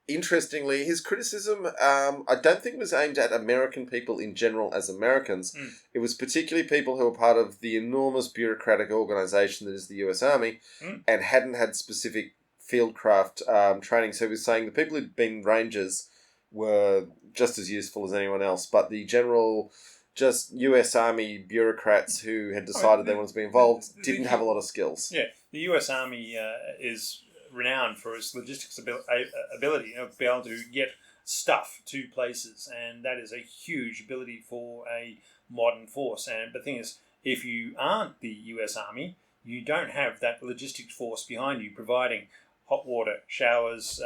interestingly, his criticism, I don't think was aimed at American people in general as Americans. It was particularly people who were part of the enormous bureaucratic organisation that is the US Army and hadn't had specific fieldcraft training. So he was saying the people who'd been Rangers were just as useful as anyone else, but the general... just US Army bureaucrats who had decided they wanted to be involved didn't have a lot of skills. Yeah, the US Army is renowned for its logistics ability, to be able to get stuff to places, and that is a huge ability for a modern force. And the thing is, if you aren't the US Army, you don't have that logistics force behind you providing hot water, showers,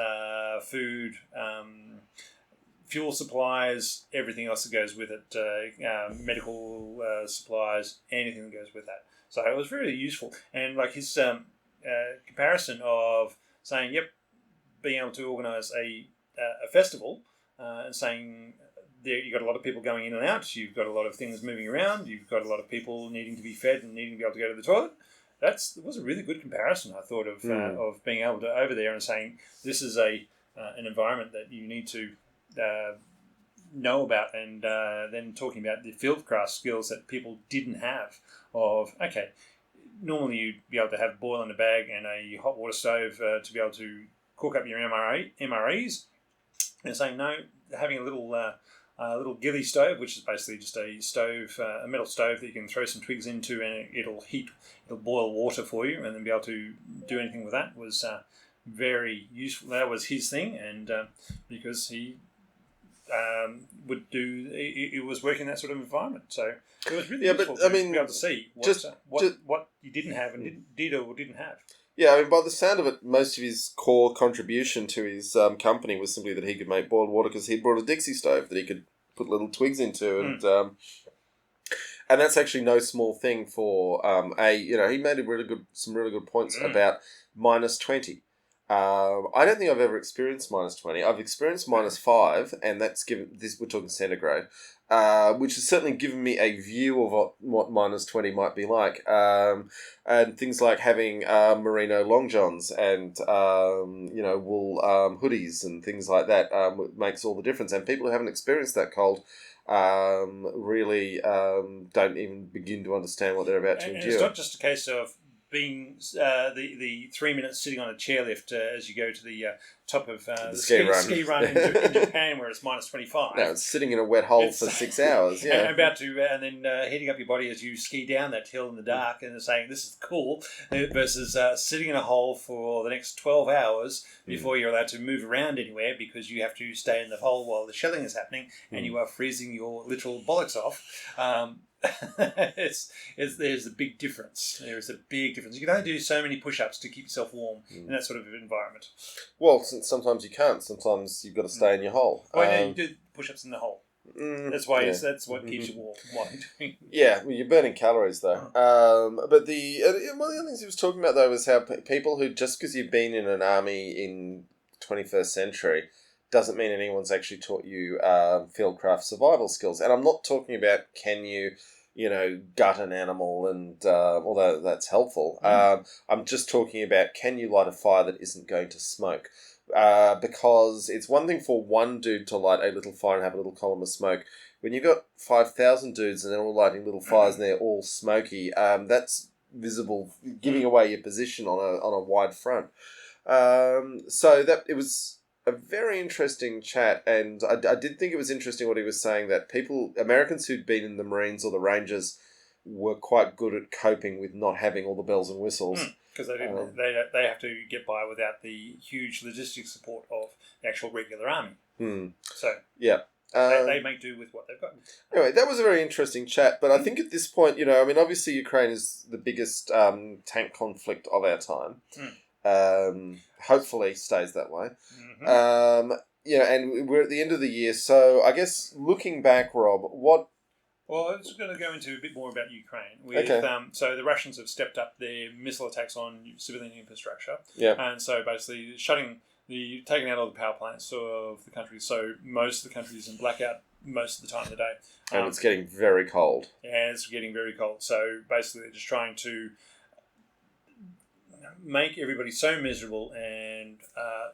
food, fuel supplies, everything else that goes with it, medical supplies, anything that goes with that. So it was really useful. And like his comparison of saying, yep, being able to organise a festival and saying there you've got a lot of people going in and out, you've got a lot of things moving around, you've got a lot of people needing to be fed and needing to be able to go to the toilet. It was a really good comparison, I thought, of being able to over there and saying this is an environment that you need to know about, and then talking about the fieldcraft skills that people didn't have. Of okay, normally you'd be able to have boil in a bag and a hot water stove to be able to cook up your MREs, and saying no, having a little ghillie stove, which is basically just a stove, a metal stove that you can throw some twigs into and it'll boil water for you, and then be able to do anything with that was very useful. That was his thing, and because he would do, it was working in that sort of environment, so it was really useful to be able to see what you didn't have and did or didn't have. Yeah, I mean, by the sound of it, most of his core contribution to his company was simply that he could make boiled water because he'd brought a Dixie stove that he could put little twigs into, and that's actually no small thing for he made some really good points about -20. I don't think I've ever experienced -20. I've experienced -5, and that's given this. We're talking centigrade, which has certainly given me a view of what -20 might be like. And things like having merino long johns and wool hoodies and things like that makes all the difference. And people who haven't experienced that cold really don't even begin to understand what they're about to endure. It's not just a case of being the 3 minutes sitting on a chairlift as you go to the top of the ski run in Japan where it's -25. No, it's sitting in a wet hole for 6 hours. Yeah, and then heating up your body as you ski down that hill in the dark and saying this is cool, versus sitting in a hole for the next 12 hours before you're allowed to move around anywhere because you have to stay in the hole while the shelling is happening and you are freezing your literal bollocks off. There's a big difference. There is a big difference. You can only do so many push-ups to keep yourself warm in that sort of environment. Well, sometimes you can't. Sometimes you've got to stay in your hole. Well, you do push-ups in the hole. That's why. That's what keeps you warm. While you're doing. Yeah, well, you're burning calories though. But one of the other things he was talking about though was how people who, just because you've been in an army in 21st century doesn't mean anyone's actually taught you fieldcraft survival skills. And I'm not talking about can you gut an animal, and although that's helpful, I'm just talking about can you light a fire that isn't going to smoke. Because it's one thing for one dude to light a little fire and have a little column of smoke. When you've got 5,000 dudes and they're all lighting little fires and they're all smoky, that's visible, giving away your position on a wide front. So that it was a very interesting chat, and I did think it was interesting what he was saying, that Americans who'd been in the Marines or the Rangers were quite good at coping with not having all the bells and whistles. Because they have to get by without the huge logistics support of the actual regular army. So yeah. They make do with what they've got. Anyway, that was a very interesting chat, but I think at this point, obviously Ukraine is the biggest tank conflict of our time. Hopefully stays that way. And we're at the end of the year, so I guess looking back, Rob, what... Well, I'm just going to go into a bit more about Ukraine. So the Russians have stepped up their missile attacks on civilian infrastructure. Yeah. And so basically taking out all the power plants of the country, so most of the country is in blackout most of the time of the day. And it's getting very cold. Yeah, it's getting very cold. So basically they're just trying to make everybody so miserable and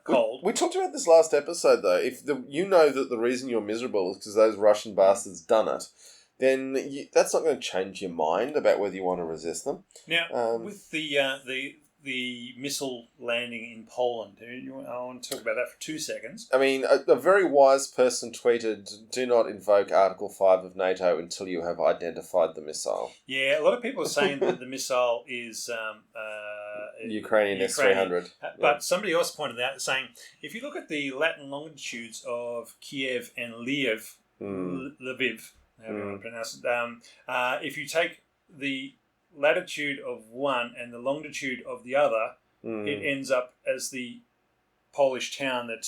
cold. We talked about this last episode, though. If you know that the reason you're miserable is because those Russian bastards done it, then that's not going to change your mind about whether you want to resist them. Now, with the missile landing in Poland, I want to talk about that for 2 seconds. I mean, a very wise person tweeted, "Do not invoke Article 5 of NATO until you have identified the missile." Yeah, a lot of people are saying that the missile is Ukrainian S-300. But somebody else pointed out saying, if you look at the Latin longitudes of Kiev and Lviv, however you want to pronounce it, if you take the latitude of one and the longitude of the other, it ends up as the Polish town that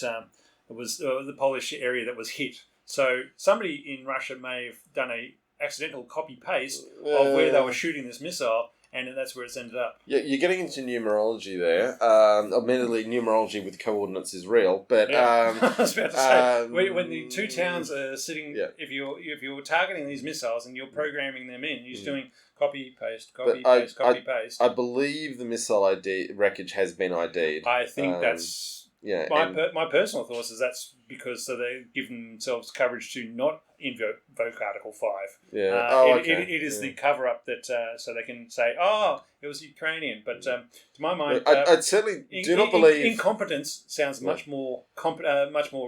was the Polish area that was hit. So somebody in Russia may have done a accidental copy paste of where they were shooting this missile, and that's where it's ended up. Yeah, you're getting into numerology there. Admittedly, numerology with coordinates is real, but I was about to say when the two towns are sitting, if you're targeting these missiles and you're programming them in, you're just doing copy paste, copy paste. I believe the missile ID wreckage has been ID'd. I think that's my personal thoughts is that's because they've given themselves coverage to not invoke Article 5. Yeah. It is the cover up that so they can say, it was Ukrainian. But to my mind, I certainly do not believe incompetence sounds much more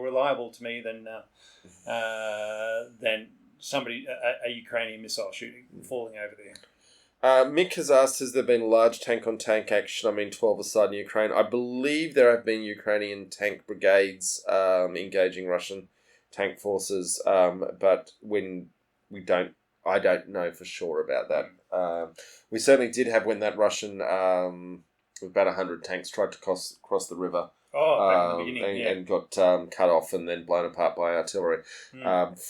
reliable to me than somebody a Ukrainian missile shooting falling over there. Mick has asked, has there been large tank-on-tank action? 12 aside in Ukraine. I believe there have been Ukrainian tank brigades engaging Russian tank forces, but I don't know for sure about that. We certainly did have when that Russian, about 100 tanks tried to cross the river. Back in the beginning, and got cut off and then blown apart by artillery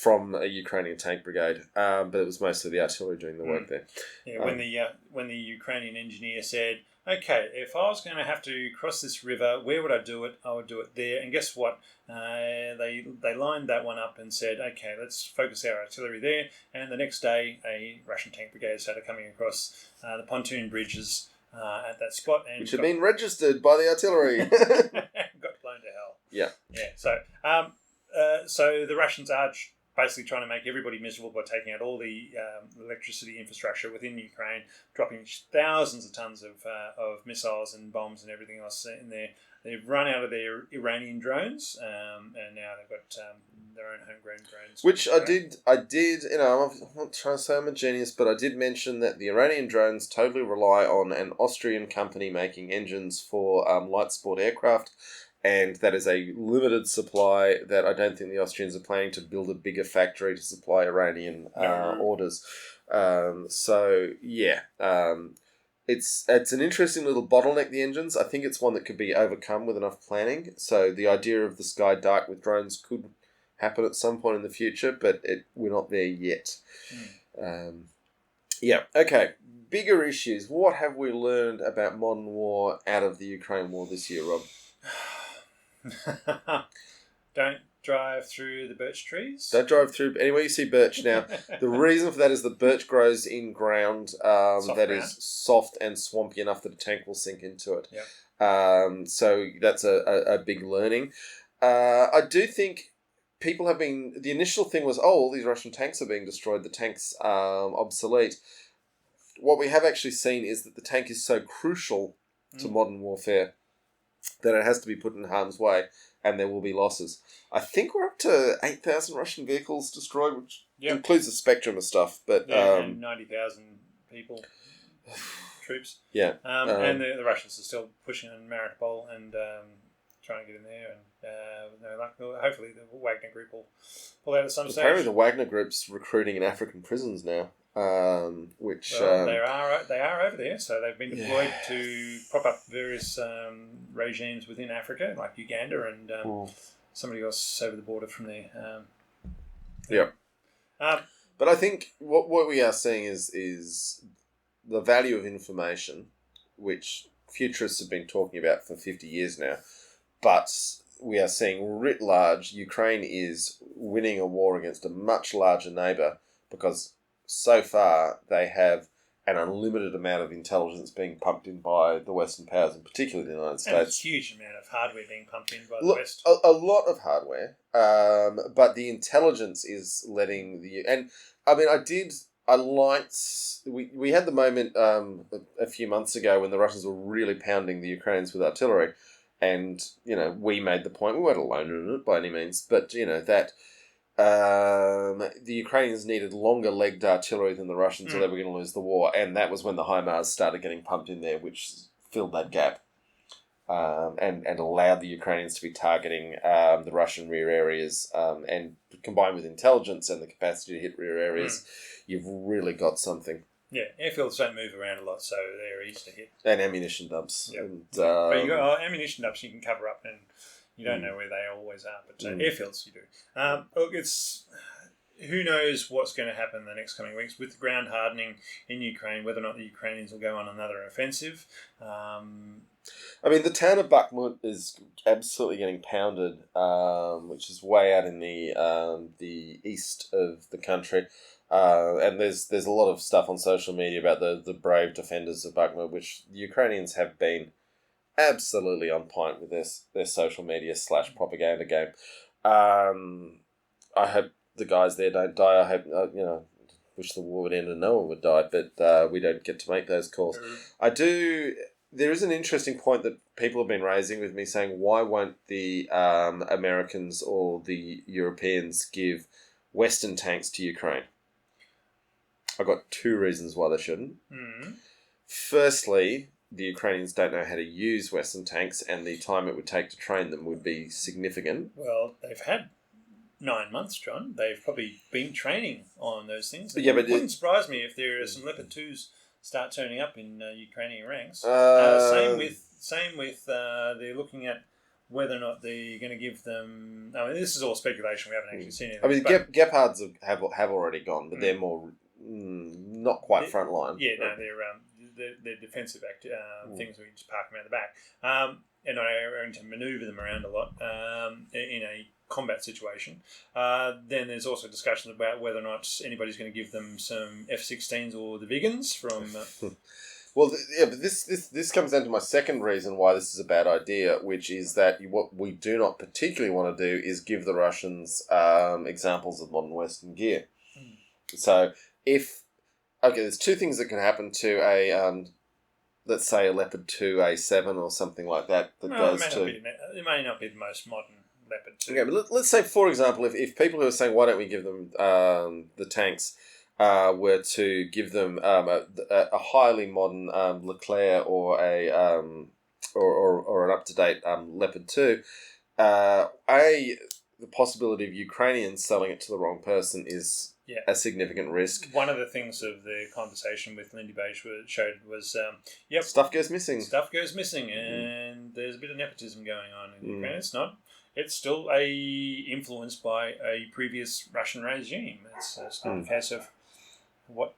from a Ukrainian tank brigade. But it was mostly the artillery doing the work there. Yeah, when the Ukrainian engineer said, "Okay, if I was going to have to cross this river, where would I do it? I would do it there." And guess what? They lined that one up and said, "Okay, let's focus our artillery there." And the next day, a Russian tank brigade started coming across the pontoon bridges at that spot, and which had been registered by the artillery. got blown to hell. Yeah. So the Russians are basically trying to make everybody miserable by taking out all the electricity infrastructure within Ukraine, dropping thousands of tons of missiles and bombs and everything else in there. They've run out of their Iranian drones, and now they've got their own homegrown drones. Which I did. I'm not trying to say I'm a genius, but I did mention that the Iranian drones totally rely on an Austrian company making engines for light sport aircraft, and that is a limited supply that I don't think the Austrians are planning to build a bigger factory to supply Iranian orders. It's an interesting little bottleneck, the engines. I think it's one that could be overcome with enough planning. So the idea of the sky dark with drones could happen at some point in the future, but we're not there yet. Okay. Bigger issues. What have we learned about modern war out of the Ukraine war this year, Rob? Don't drive through the birch trees. Don't drive through anywhere you see birch. Now, the reason for that is that birch grows in ground is soft and swampy enough that a tank will sink into it. Yep. So that's a big learning. I do think people have been... The initial thing was, all these Russian tanks are being destroyed. The tank's obsolete. What we have actually seen is that the tank is so crucial to modern warfare that it has to be put in harm's way, and there will be losses. I think we're up to 8,000 Russian vehicles destroyed, which includes a spectrum of stuff. But and 90,000 people, troops. Yeah. And the Russians are still pushing on Mariupol and trying to get in there. And no luck. Hopefully the Wagner Group will pull out at some stage. Apparently the Wagner Group's recruiting in African prisons now. They are over there, so they've been deployed to prop up various regimes within Africa, like Uganda and somebody else over the border from there. But I think what we are seeing is the value of information, which futurists have been talking about for 50 years now. But we are seeing writ large, Ukraine is winning a war against a much larger neighbour because so far they have an unlimited amount of intelligence being pumped in by the Western powers, and particularly the United And States. a huge amount of hardware being pumped in by the West. A lot of hardware, but the intelligence is letting the... And, I mean, I liked... We had the moment a few months ago when the Russians were really pounding the Ukrainians with artillery, and, you know, we made the point, we weren't alone in it by any means, but, you know, that... the Ukrainians needed longer-legged artillery than the Russians, or they were going to lose the war, and that was when the HIMARS started getting pumped in there, which filled that gap, and allowed the Ukrainians to be targeting the Russian rear areas, and combined with intelligence and the capacity to hit rear areas, you've really got something. Yeah, airfields don't move around a lot, so they're easy to hit. And ammunition dumps. Yep. And, but you got ammunition dumps you can cover up, and you don't know where they always are, but airfields you do. Look, it's who knows what's going to happen in the next coming weeks with the ground hardening in Ukraine, whether or not the Ukrainians will go on another offensive. I mean, the town of Bakhmut is absolutely getting pounded, which is way out in the east of the country. And there's a lot of stuff on social media about the brave defenders of Bakhmut, which the Ukrainians have been absolutely on point with their social media / propaganda game. I hope the guys there don't die. I hope, wish the war would end and no one would die, but we don't get to make those calls. There is an interesting point that people have been raising with me, saying, why won't the Americans or the Europeans give Western tanks to Ukraine? I've got two reasons why they shouldn't. Firstly, the Ukrainians don't know how to use Western tanks, and the time it would take to train them would be significant. Well, they've had 9 months, John. They've probably been training on those things. Yeah, but it wouldn't surprise me if there are some Leopard 2s start turning up in Ukrainian ranks. Same with they're looking at whether or not they're going to give them... I mean, this is all speculation. We haven't actually seen it. I mean, Gepards have already gone, but they're more... not quite front line. Yeah, no, they're defensive things we just park them out the back. And are going to manoeuvre them around a lot in a combat situation. Then there's also discussions about whether or not anybody's going to give them some F-16s or the Vigans from... Well, but this comes down to my second reason why this is a bad idea, which is that what we do not particularly want to do is give the Russians examples of modern Western gear. So there's two things that can happen to a, let's say a Leopard 2 A7 or something like that goes to... It may not be the most modern Leopard 2. Okay, but let's say, for example, if people who are saying, why don't we give them the tanks, were to give them a highly modern Leclerc or or an up-to-date Leopard 2, the possibility of Ukrainians selling it to the wrong person is... a significant risk. One of the things of the conversation with Lindy Beige showed was, stuff goes missing. Stuff goes missing, and there's a bit of nepotism going on in Ukraine. It's still influenced by a previous Russian regime. It's not a case of what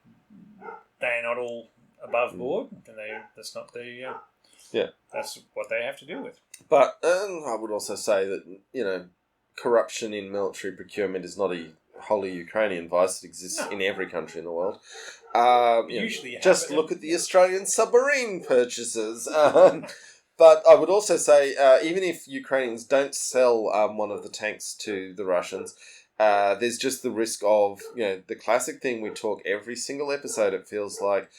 they're not all above board, and that's not the that's what they have to deal with. But I would also say that corruption in military procurement is not a wholly Ukrainian vice. It exists in every country in the world. Usually just look at the Australian submarine purchases. But I would also say, even if Ukrainians don't sell one of the tanks to the Russians, there's just the risk of, the classic thing we talk every single episode, it feels like.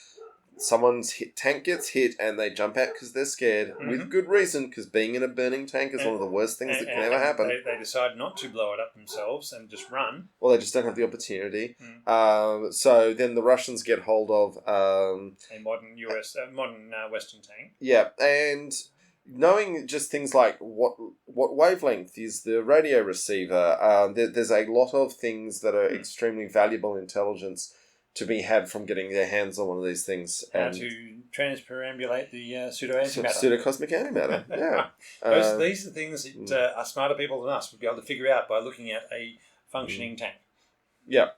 Someone's tank gets hit and they jump out because they're scared, with good reason, because being in a burning tank is one of the worst things that can ever happen. They decide not to blow it up themselves and just run. Well, they just don't have the opportunity. So then the Russians get hold of... a modern Western tank. Yeah, and knowing just things like what wavelength is the radio receiver, there's a lot of things that are extremely valuable intelligence to be had from getting their hands on one of these things. How to transperambulate the pseudo-antimatter. Pseudo-cosmic antimatter, yeah. These are things that are smarter people than us would be able to figure out by looking at a functioning tank. Yeah.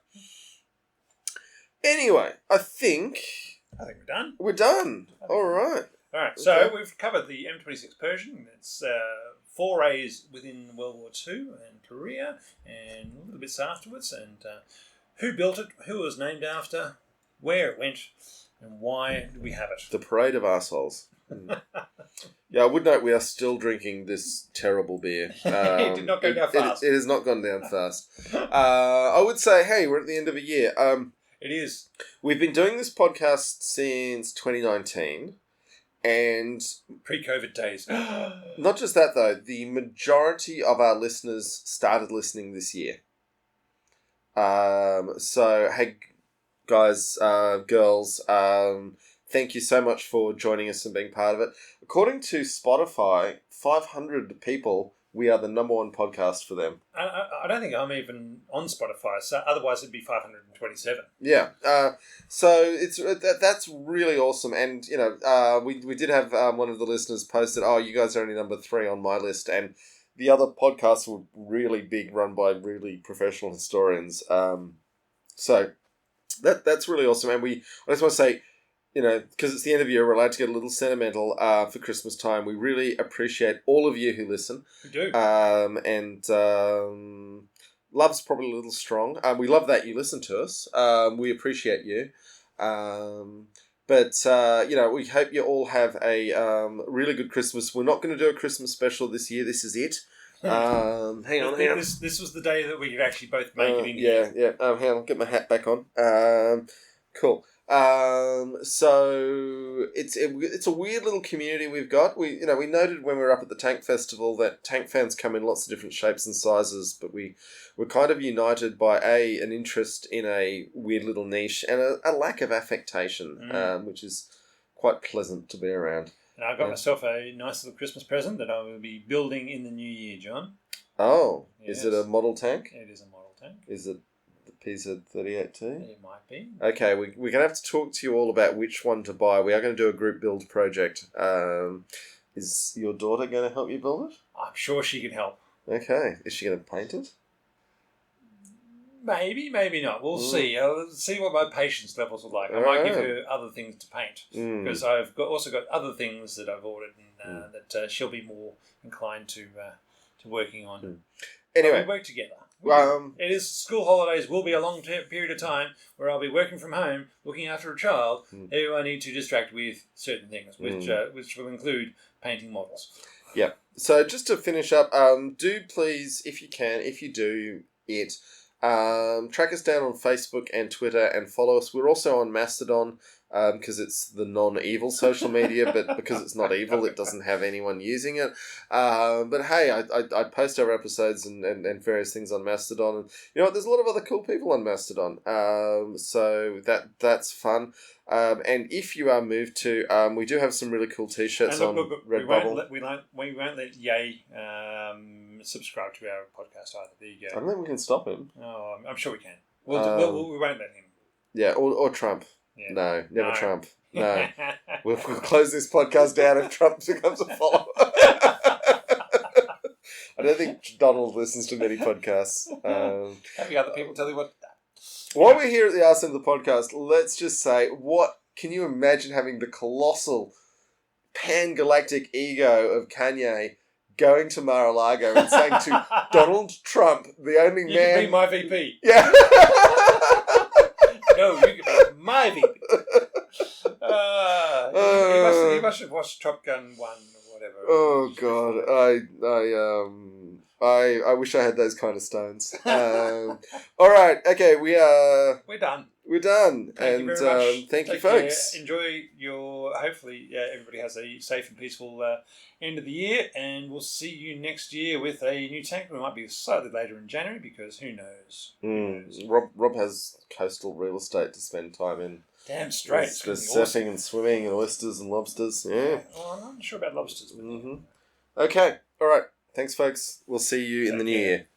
Anyway, I think we're done. We're done. All right. All right, so we've covered the M26 Pershing. It's forays within World War II and Korea and a little bits afterwards, and... who built it, who it was named after, where it went, And why do we have it? The parade of assholes. Yeah, I would note we are still drinking this terrible beer. It did not go down fast. It has not gone down fast. I would say, hey, we're at the end of a year. It is. We've been doing this podcast since 2019, and Pre-COVID days. not just that, though. The majority of our listeners started listening this year. So, hey, guys, girls, thank you so much for joining us and being part of it. According to Spotify, 500 people, we are the number one podcast for them. I don't think I'm even on Spotify, so otherwise it'd be 527. Yeah. So that's really awesome. And, you know, we did have one of the listeners posted, oh, you guys are only number 3 on my list. And the other podcasts were really big, run by really professional historians. So that's really awesome. And I just want to say, you know, because it's the end of the year, we're allowed to get a little sentimental for Christmas time. We really appreciate all of you who listen. We do. Love's probably a little strong. We love that you listen to us. We appreciate you. But you know, we hope you all have a really good Christmas. We're not going to do a Christmas special this year. This is it. Hang on. This was the day that we could actually both make it in here. Yeah. Hang on, get my hat back on. Cool. So it's a weird little community we've got. We noted when we were up at the Tank Festival that tank fans come in lots of different shapes and sizes, but we're kind of united by an interest in a weird little niche and a lack of affectation, which is quite pleasant to be around. And I got myself a nice little Christmas present that I will be building in the new year, John. Oh, yes. Is it a model tank? It is a model tank. Is it PZ38 too? It might be. Okay, we're going to have to talk to you all about which one to buy. We are going to do a group build project. Is your daughter going to help you build it? I'm sure she can help. Okay. Is she going to paint it? Maybe, maybe not. We'll see. I'll see what my patience levels are like. I might give her other things to paint because I've also got other things that I've ordered and that she'll be more inclined to working on. Anyway, we work together. It is school holidays. Will be a long period of time where I'll be working from home, looking after a child who I need to distract with certain things, which will include painting models. Yeah. So just to finish up, do please, if you can, if you do it, track us down on Facebook and Twitter and follow us. We're also on Mastodon because it's the non-evil social media, but because it's not evil, it doesn't have anyone using it. But hey, I post our episodes and various things on Mastodon. And you know what? There's a lot of other cool people on Mastodon. So that's fun. And if you are moved to, we do have some really cool T-shirts on Redbubble. We won't let Ye subscribe to our podcast either. There you go. I don't think we can stop him. Oh, I'm sure we can. We won't let him. Yeah, or Trump. Yeah. No, never Trump. No. We'll close this podcast down if Trump becomes a follower. I don't think Donald listens to many podcasts. Having other people tell you what... While we're here at the arse end of the podcast, let's just say, can you imagine having the colossal pan-galactic ego of Kanye going to Mar-a-Lago and saying to Donald Trump, the only man... You can be my VP. Yeah. No, you can be my VP. He must have watched Top Gun 1 or whatever. Oh, God. I wish I had those kind of stones. All right. Okay, we're done. We're done. Thank you very much. Thank you, folks. Enjoy hopefully everybody has a safe and peaceful end of the year, and we'll see you next year with a new tank. We might be slightly later in January because who knows? Rob has coastal real estate to spend time in. Damn straight. There's surfing awesome. And swimming and oysters and lobsters. Yeah. Well, I'm not sure about lobsters. Okay. All right. Thanks, folks. We'll see you in the new year.